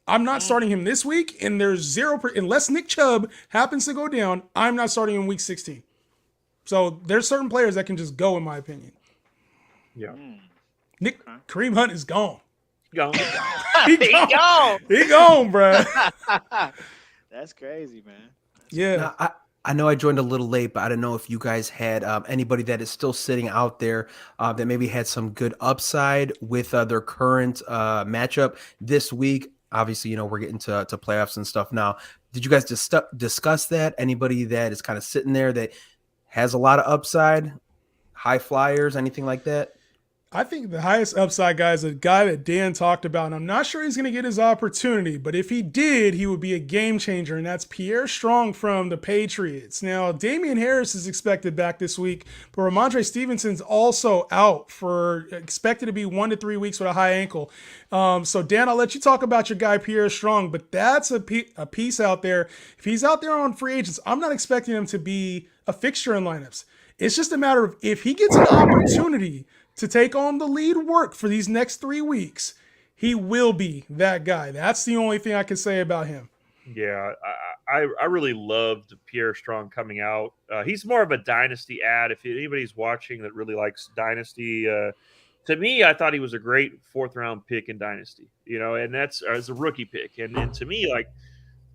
I'm not starting him this week, and there's 0% unless Nick Chubb happens to go down. I'm not starting in week 16. So there's certain players that can just go, in my opinion. Yeah, Kareem Hunt is gone. Gone. He gone. He gone, bro. That's crazy, man. Yeah. Now, I know I joined a little late, but I don't know if you guys had anybody that is still sitting out there that maybe had some good upside with their current matchup this week. Obviously, we're getting to playoffs and stuff now. Did you guys discuss that? Anybody that is kind of sitting there that has a lot of upside? high flyers, anything like that? I think the highest upside guy is a guy that Dan talked about, and I'm not sure he's going to get his opportunity, but if he did, he would be a game changer, and that's Pierre Strong from the Patriots. Now, Damian Harris is expected back this week, but Ramondre Stevenson's also out for expected to be 1 to 3 weeks with a high ankle. So, Dan, I'll let you talk about your guy, Pierre Strong, but that's a piece out there. If he's out there on free agents, I'm not expecting him to be a fixture in lineups. It's just a matter of if he gets an opportunity to take on the lead work for these next 3 weeks, he will be that guy. That's the only thing I can say about him. Yeah, I really loved Pierre Strong coming out. He's more of a dynasty ad. If anybody's watching that really likes dynasty, to me, I thought he was a great 4th-round pick in dynasty. And that's as a rookie pick. And to me, like,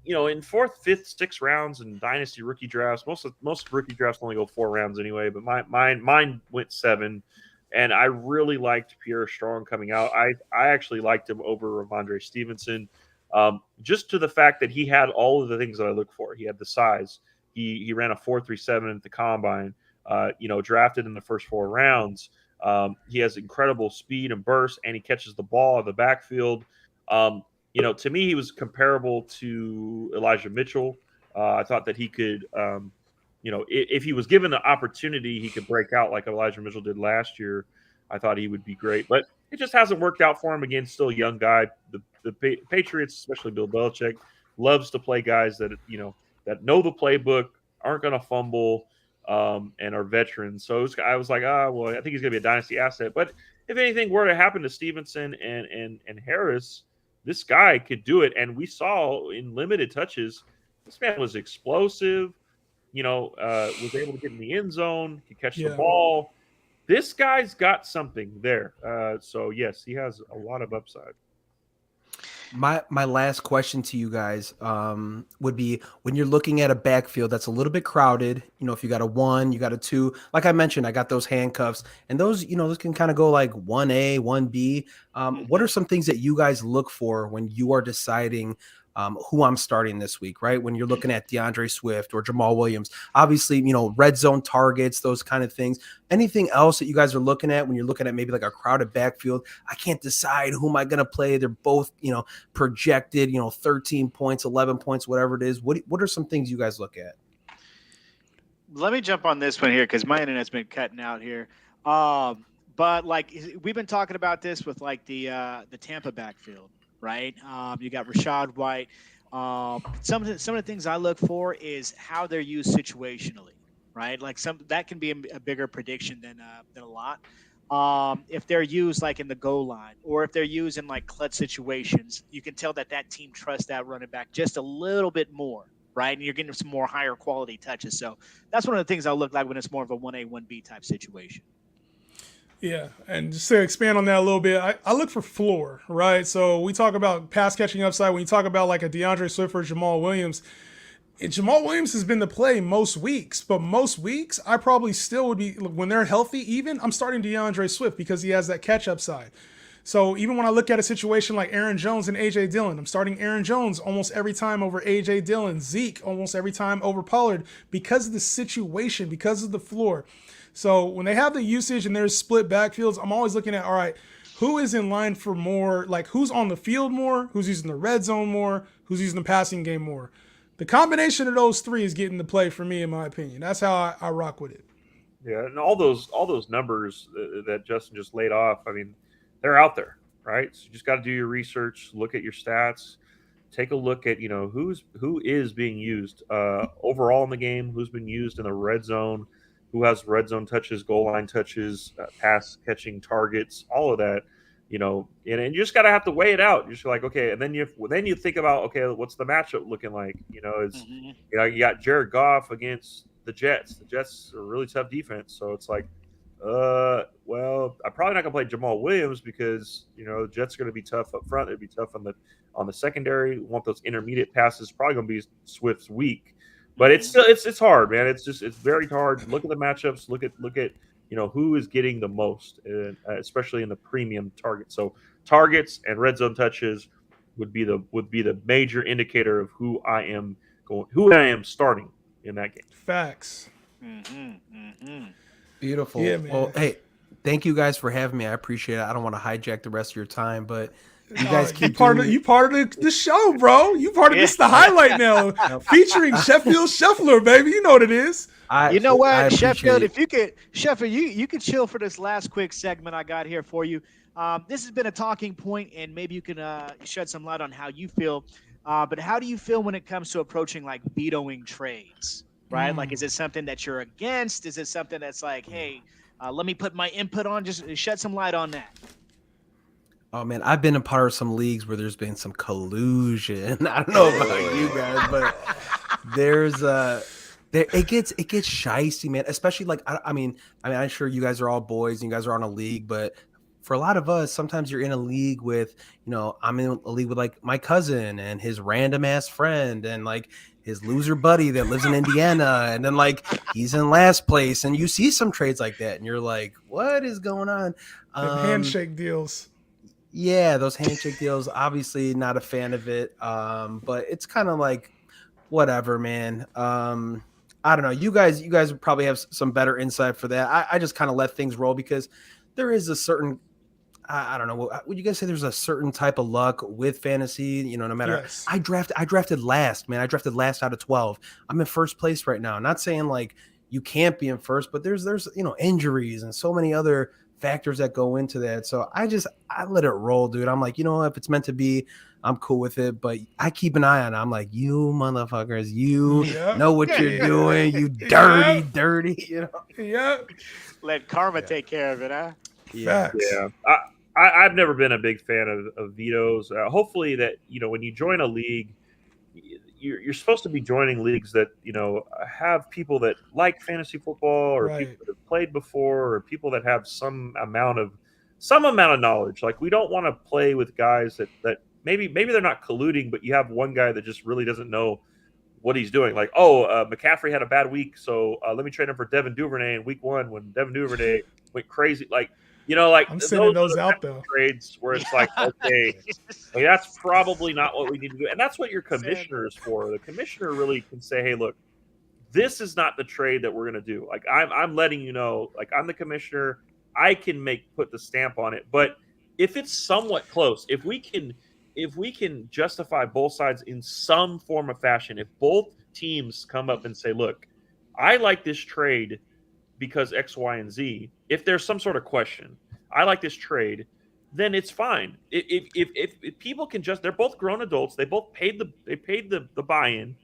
in 4th, 5th, 6th rounds in dynasty rookie drafts, most rookie drafts only go 4 rounds anyway. But mine went 7. And I really liked Pierre Strong coming out. I actually liked him over Ramondre Stevenson, just to the fact that he had all of the things that I look for. He had the size. He ran a 4.37 at the combine. Drafted in the first 4 rounds. He has incredible speed and burst, and he catches the ball in the backfield. To me, he was comparable to Elijah Mitchell. I thought that he could. If he was given the opportunity, he could break out like Elijah Mitchell did last year. I thought he would be great, but it just hasn't worked out for him. Again, still a young guy. The Patriots, especially Bill Belichick, loves to play guys that that know the playbook, aren't going to fumble, and are veterans. So I was like, I think he's going to be a dynasty asset. But if anything were to happen to Stevenson and Harris, this guy could do it. And we saw in limited touches, this man was explosive. Was able to get in the end zone, could catch the ball. This guy's got something there. So yes, he has a lot of upside. My last question to you guys would be, when you're looking at a backfield that's a little bit crowded, if you got a 1, you got a 2, like I mentioned, I got those handcuffs, and those can kind of go like 1A, 1B. What are some things that you guys look for when you are deciding who I'm starting this week, right? When you're looking at DeAndre Swift or Jamal Williams, obviously, red zone targets, those kind of things. Anything else that you guys are looking at when you're looking at maybe like a crowded backfield? I can't decide who am I going to play. They're both, projected, 13 points, 11 points, whatever it is. What are some things you guys look at? Let me jump on this one here because my internet's been cutting out here. But like we've been talking about this with like the Tampa backfield. Right, you got Rashad White. Some of the things I look for is how they're used situationally, right? Like that can be a bigger prediction than a lot. If they're used like in the goal line, or if they're used in like clutch situations, you can tell that team trusts that running back just a little bit more, right? And you're getting some more higher quality touches. So that's one of the things I'll look like when it's more of a 1A, 1B type situation. Yeah, and just to expand on that a little bit, I look for floor, right? So we talk about pass catching upside. When you talk about like a DeAndre Swift or Jamal Williams, Jamal Williams has been the play most weeks, but most weeks I probably still would be, when they're healthy even, I'm starting DeAndre Swift because he has that catch upside. So even when I look at a situation like Aaron Jones and A.J. Dillon, I'm starting Aaron Jones almost every time over A.J. Dillon, Zeke almost every time over Pollard because of the situation, because of the floor. So when they have the usage and there's split backfields, I'm always looking at, all right, who is in line for more, like who's on the field more, who's using the red zone more, who's using the passing game more. The combination of those 3 is getting the play for me, in my opinion. That's how I rock with it. Yeah, and all those numbers that Justin just laid off, I mean, they're out there, right? So you just got to do your research, look at your stats, take a look at who is being used overall in the game, who's been used in the red zone, who has red zone touches, goal line touches, pass catching targets, all of that, and you just gotta have to weigh it out. You're just like, okay, and then you think about, okay, what's the matchup looking like? You got Jared Goff against the Jets. The Jets are a really tough defense, so it's like, well, I'm probably not gonna play Jamal Williams because the Jets are gonna be tough up front. They'd be tough on the secondary. We want those intermediate passes. Probably gonna be Swift's week. But it's still it's hard, man. It's very hard. Look at the matchups. Look at who is getting the most, especially in the premium target. So targets and red zone touches would be the major indicator of who I am starting in that game. Facts. Beautiful. Yeah, man. Well, hey, thank you guys for having me. I appreciate it. I don't want to hijack the rest of your time, but you guys keep you part of the show, bro. You part of this the highlight now, featuring Sheffield Shuffler, baby. You know what it is. You know what, I appreciate Sheffield? it. If you could, Sheffield, you could chill for this last quick segment I got here for you. This has been a talking point, and maybe you can shed some light on how you feel. But how do you feel when it comes to approaching like vetoing trades? Right? Like, is it something that you're against? Is it something that's like, hey, let me put my input on? Just shed some light on that. Oh man, I've been a part of some leagues where there's been some collusion. I don't know about you guys, but there's it gets shicey, man. Especially like I mean, I'm sure you guys are all boys and you guys are on a league, but for a lot of us, sometimes you're in a league with, I'm in a league with like my cousin and his random ass friend and like his loser buddy that lives in Indiana, and then like he's in last place, and you see some trades like that, and you're like, what is going on? Handshake deals. Yeah, those handshake deals, obviously not a fan of it. But it's kind of like whatever, man. I don't know. You guys would probably have some better insight for that. I just kind of let things roll because there is a certain, I don't know. Would you guys say there's a certain type of luck with fantasy? No matter. Yes. I drafted last, man. I drafted last out of 12. I'm in first place right now. I'm not saying like you can't be in first, but there's injuries and so many other factors that go into that. So I let it roll, dude. I'm like, if it's meant to be, I'm cool with it. But I keep an eye on it. I'm like, you motherfuckers, you know what you're doing. You dirty. Yeah. Let karma take care of it, huh? Facts. Yeah. I've never been a big fan of vetoes. Hopefully that, when you join a league, you're supposed to be joining leagues that, have people that like fantasy football or people that have played before or people that have some amount of knowledge. Like, we don't want to play with guys that maybe they're not colluding, but you have one guy that just really doesn't know what he's doing. Like, McCaffrey had a bad week, so let me trade him for Devin Duvernay in week 1 when Devin Duvernay went crazy. Like, I'm sending those out though. Trades where it's like, okay, like, that's probably not what we need to do, and that's what your commissioner is for. The commissioner really can say, hey, look, this is not the trade that we're going to do. Like, I'm letting you know, like, I'm the commissioner. I can put the stamp on it, but if it's somewhat close, if we can justify both sides in some form of fashion, if both teams come up and say, look, I like this trade because X, Y, and Z, if there's some sort of question, I like this trade, then it's fine. If people can they're both grown adults, they both paid the buy-in.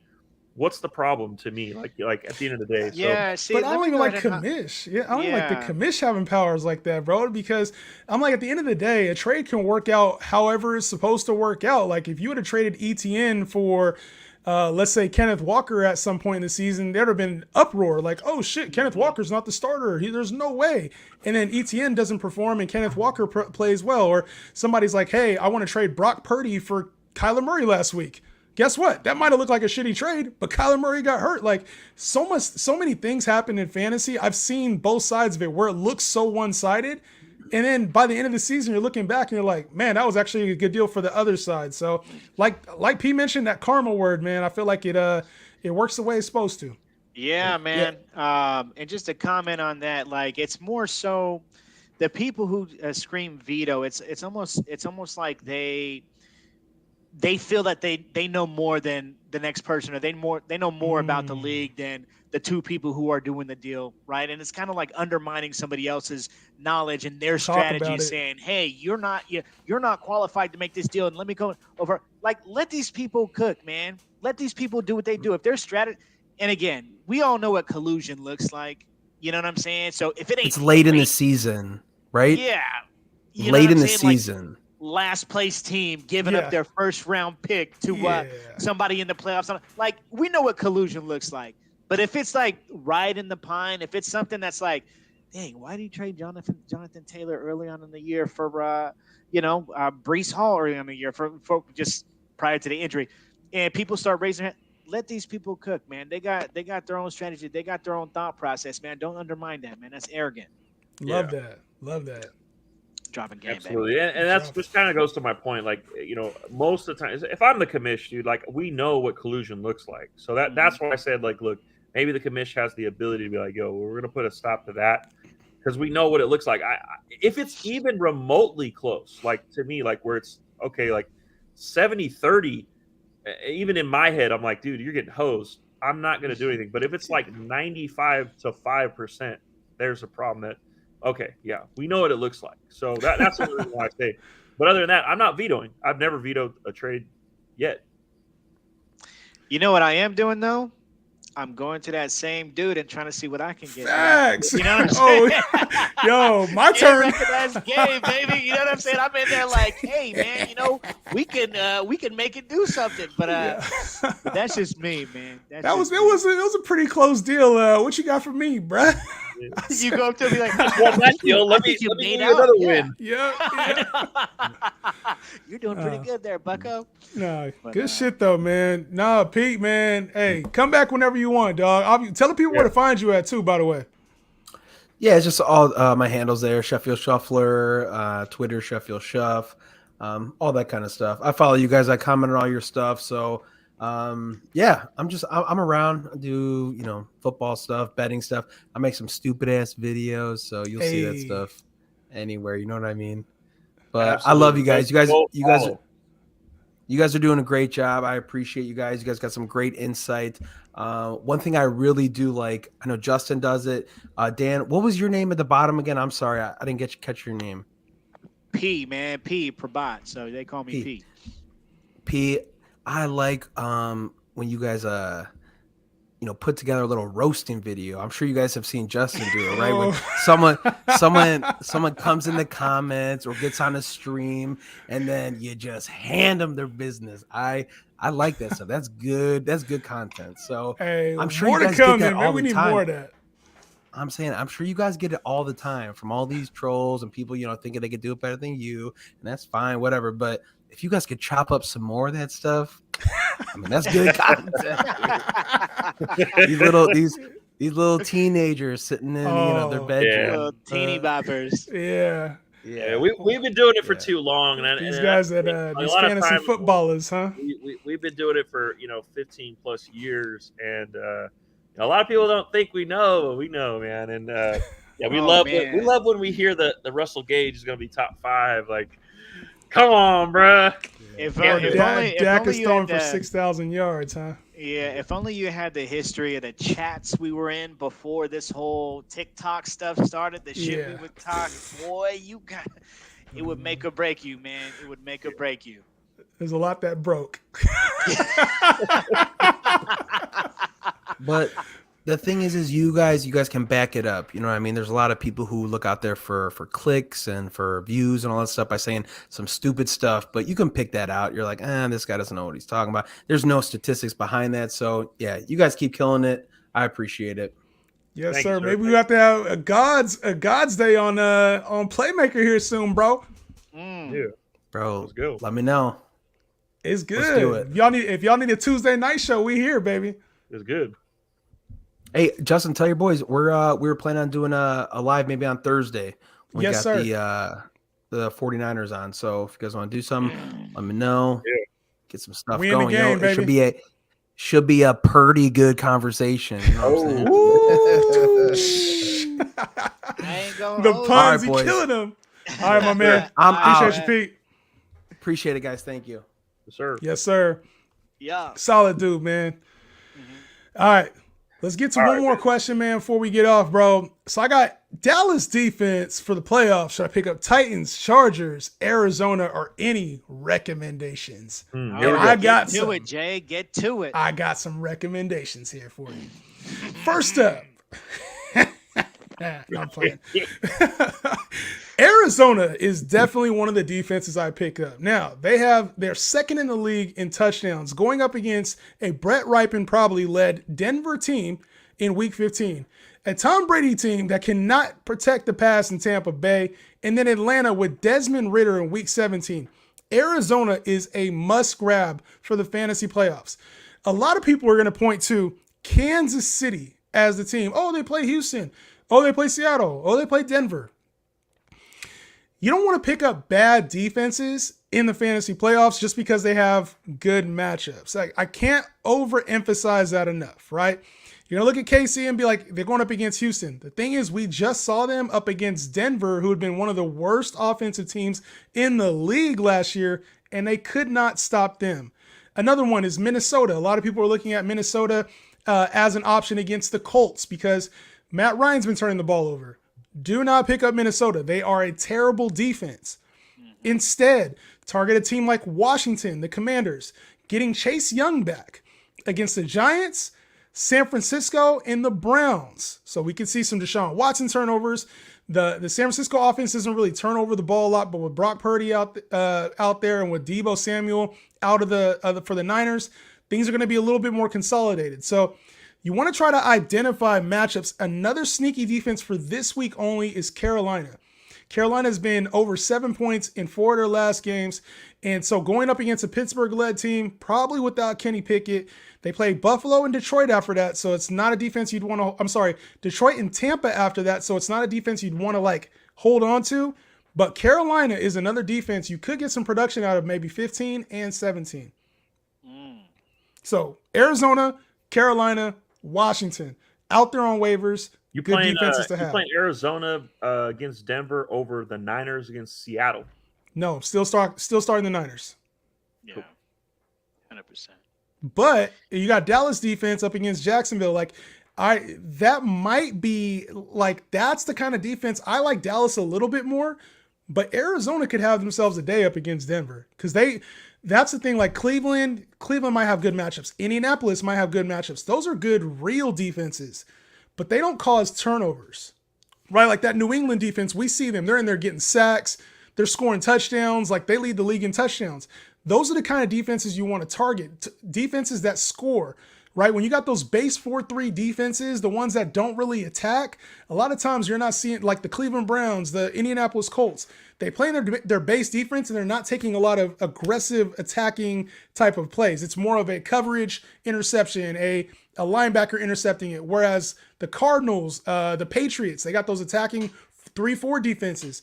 What's the problem to me? Like at the end of the day. Yeah, so, see, but I don't even like commish. I don't like the commish having powers like that, bro. Because I'm like, at the end of the day, a trade can work out however it's supposed to work out. Like, if you would have traded ETN for, let's say, Kenneth Walker at some point in the season, there'd have been uproar. Like, oh shit, Kenneth Walker's not the starter. There's no way. And then ETN doesn't perform and Kenneth Walker plays well. Or somebody's like, hey, I want to trade Brock Purdy for Kyler Murray last week. Guess what? That might have looked like a shitty trade, but Kyler Murray got hurt. Like, so many things happen in fantasy. I've seen both sides of it where it looks so one-sided, and then by the end of the season, you're looking back and you're like, man, that was actually a good deal for the other side. So, like P mentioned, that karma word, man, I feel like it works the way it's supposed to. Yeah, man. Yeah. And just to comment on that, like, it's more so the people who scream veto. It's almost like they feel that they know more than the next person, or they know more about the league than the two people who are doing the deal, right? And it's kind of like undermining somebody else's knowledge and their strategy, saying, hey, you're not qualified to make this deal, and let me go over. Like, let these people cook, man. Let these people do what they do. If their strategy, and again, we all know what collusion looks like. You know what I'm saying? So if it ain't, it's late in the season, right? Yeah. Late in the season. Like, last place team giving up their first round pick to somebody in the playoffs. Like, we know what collusion looks like. But if it's like right in the pine, if it's something that's like, dang, why did you trade Jonathan Taylor early on in the year for Breece Hall early on in the year for just prior to the injury, and people start raising their hand, let these people cook, man. They got their own strategy, they got their own thought process, man. Don't undermine that, man. That's arrogant. Love that. Dropping game, absolutely, baby. and that's just kind of goes to my point. Like, most of the time, if I'm the commish, dude, like, we know what collusion looks like. So that's why I said, like, look, maybe the commission has the ability to be like, yo, we're going to put a stop to that because we know what it looks like. If it's even remotely close, like to me, like where it's okay, like 70-30, even in my head, I'm like, dude, you're getting hosed. I'm not going to do anything. But if it's like 95 to 5%, there's a problem that, okay, yeah, we know what it looks like. So that's the reason why I say. But other than that, I'm not vetoing. I've never vetoed a trade yet. You know what I am doing though? I'm going to that same dude and trying to see what I can get. Facts. You know what I'm saying? Yo, my turn. Recognize game, baby. You know what I'm saying? I'm in there like, hey man, we can make it do something. But but that's just me, man. It was a pretty close deal. What you got for me, bruh? You go up to me like, well, that deal. Let me give you another win. Yeah. You're doing pretty good there, Bucko. No, good shit though, man. Nah, Pete, man. Hey, come back whenever you want, dog. Tell the people where to find you at too, by the way. Yeah, it's just all my handles there: Sheffield Shuffler, Twitter Sheffield Shuff, all that kind of stuff. I follow you guys. I comment on all your stuff. So yeah, I'm around. I do football stuff, betting stuff. I make some stupid ass videos, so you'll see that stuff anywhere. You know what I mean? But absolutely. I love you guys. You guys are doing a great job. I appreciate you guys. You guys got some great insight. One thing I really do like, I know Justin does it. Dan, what was your name at the bottom again? I'm sorry, I didn't catch your name. P, man, P Prabat. So they call me P. P. I like when you guys put together a little roasting video. I'm sure you guys have seen Justin do it, right? When someone comes in the comments or gets on a stream and then you just hand them their business. I like that stuff. That's good. That's good content. So I'm sure you guys get that all the time. More of that. I'm saying I'm sure you guys get it all the time from all these trolls and people, thinking they could do it better than you, and that's fine, whatever. But if you guys could chop up some more of that stuff, I mean, that's good content. these little teenagers sitting in their bedroom, little teeny boppers. Yeah, we've been doing it for too long. These guys that these fantasy footballers, huh? We've been doing it for 15 plus years, and a lot of people don't think we know, but we know, man. And we love when we hear that the Russell Gage is going to be top 5. Like, come on, bruh. If Dak is throwing for 6,000 yards, huh? Yeah, if only you had the history of the chats we were in before this whole TikTok stuff started, the shit we would talk, boy, it would make or break you, man. It would make or break you. There's a lot that broke. But the thing is you guys can back it up. You know what I mean? There's a lot of people who look out there for clicks and for views and all that stuff by saying some stupid stuff, but you can pick that out. You're like, this guy doesn't know what he's talking about. There's no statistics behind that. So yeah, you guys keep killing it. I appreciate it. Yes, Thank sir. You, Maybe we have to have a God's Day on Playmaker here soon, bro. Yeah. Bro, let's go. Let me know. It's good. Let's do it. If y'all need a Tuesday night show, we here, baby. It's good. Hey, Justin, tell your boys we were planning on doing a live maybe on Thursday. We got the 49ers on. So if you guys want to do something, let me know. Yeah. Get some stuff we going. In the game, baby. It should be a pretty good conversation. You know what I'm saying? I ain't going the puns, he killing them. All right, my man. Appreciate you, Pete. Appreciate it, guys. Thank you. Yes, sir. Yes, sir. Yeah. Solid dude, man. Mm-hmm. All right. Let's get to one more question, man, before we get off, bro. So I got Dallas defense for the playoffs. Should I pick up Titans, Chargers, Arizona, or any recommendations? Get to it, Jay. Get to it. I got some recommendations here for you. First up. I'm playing. Arizona is definitely one of the defenses I pick up. Now, they're second in the league in touchdowns, going up against a Brett Ripon probably led Denver team in week 15, a Tom Brady team that cannot protect the pass in Tampa Bay, and then Atlanta with Desmond Ridder in week 17. Arizona is a must grab for the fantasy playoffs. A lot of people are going to point to Kansas City as the team. Oh, they play Houston. Oh, they play Seattle. Oh, they play Denver. You don't want to pick up bad defenses in the fantasy playoffs just because they have good matchups. Like, I can't overemphasize that enough, right? You're going to look at KC and be like, they're going up against Houston. The thing is, we just saw them up against Denver, who had been one of the worst offensive teams in the league last year, and they could not stop them. Another one is Minnesota. A lot of people are looking at Minnesota as an option against the Colts because Matt Ryan's been turning the ball over. Do not pick up Minnesota. They are a terrible defense. Instead, target a team like Washington, the Commanders, getting Chase Young back against the Giants, San Francisco, and the Browns. So we can see some Deshaun Watson turnovers. The San Francisco offense doesn't really turn over the ball a lot, but with Brock Purdy out there and with Deebo Samuel out of for the Niners, things are going to be a little bit more consolidated. So you want to try to identify matchups. Another sneaky defense for this week only is Carolina. Carolina's been over 7 points in 4 of their last games. And so going up against a Pittsburgh-led team, probably without Kenny Pickett. They play Buffalo and Detroit after that, so it's not a defense you'd want to – I'm sorry, Detroit and Tampa after that, so it's not a defense you'd want to, like, hold on to. But Carolina is another defense you could get some production out of, maybe 15 and 17. So Arizona, Carolina, Washington, out there on waivers. You good playing defenses to have. You playing Arizona against Denver over the Niners against Seattle? No, still starting the Niners. Yeah, 100%. But you got Dallas defense up against Jacksonville. Like, that might be like, that's the kind of defense I like Dallas a little bit more. But Arizona could have themselves a day up against Denver because that's the thing. Like Cleveland might have good matchups. Indianapolis might have good matchups. Those are good real defenses, but they don't cause turnovers, right? Like that New England defense, we see them. They're in there getting sacks. They're scoring touchdowns. Like they lead the league in touchdowns. Those are the kind of defenses you want to target. Defenses that score, right? When you got those base 4-3 defenses, the ones that don't really attack, a lot of times you're not seeing like the Cleveland Browns, the Indianapolis Colts. They play in their base defense and they're not taking a lot of aggressive attacking type of plays. It's more of a coverage interception, a linebacker intercepting it. Whereas the Cardinals, the Patriots, they got those attacking 3-4 defenses.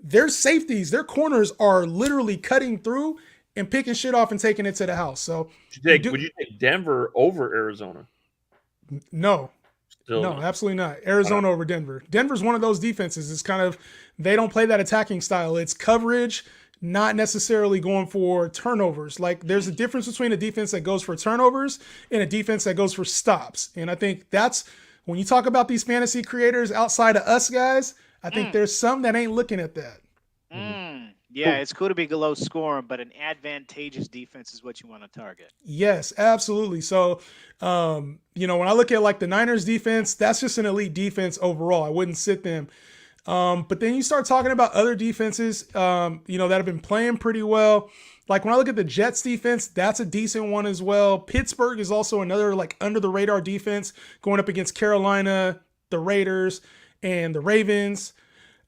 Their safeties, their corners are literally cutting through and picking shit off and taking it to the house. So would you take Denver over Arizona? No. Still no, absolutely not. Arizona over Denver. Denver's one of those defenses. It's kind of, they don't play that attacking style. It's coverage, not necessarily going for turnovers. Like there's a difference between a defense that goes for turnovers and a defense that goes for stops. And I think that's, when you talk about these fantasy creators outside of us guys, I think there's some that ain't looking at that. Yeah, it's cool to be low scoring, but an advantageous defense is what you want to target. Yes, absolutely. So, when I look at like the Niners defense, that's just an elite defense overall. I wouldn't sit them. But then you start talking about other defenses, that have been playing pretty well. Like when I look at the Jets defense, that's a decent one as well. Pittsburgh is also another like under the radar defense going up against Carolina, the Raiders, and the Ravens.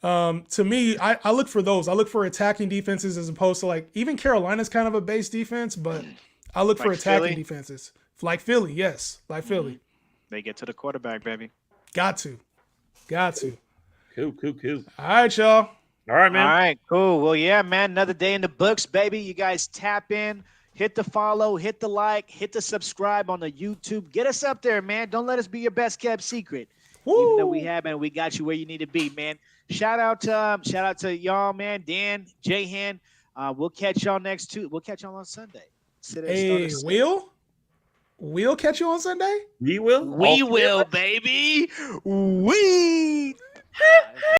To me, I look for those. I look for attacking defenses as opposed to like even Carolina's kind of a base defense, but I look for attacking defenses. Like Philly, yes. Like Philly. They get to the quarterback, baby. Got to. Cool. All right, y'all. All right, man. All right, cool. Well, yeah, man, another day in the books, baby. You guys tap in, hit the follow, hit the like, hit the subscribe on the YouTube. Get us up there, man. Don't let us be your best kept secret. Woo! Even though we have, and we got you where you need to be, man. Shout out to y'all, man. Dan, Jahan. We'll catch y'all next Tuesday. We'll catch y'all on Sunday. Hey, we'll catch you on Sunday. We will. We will, baby. We.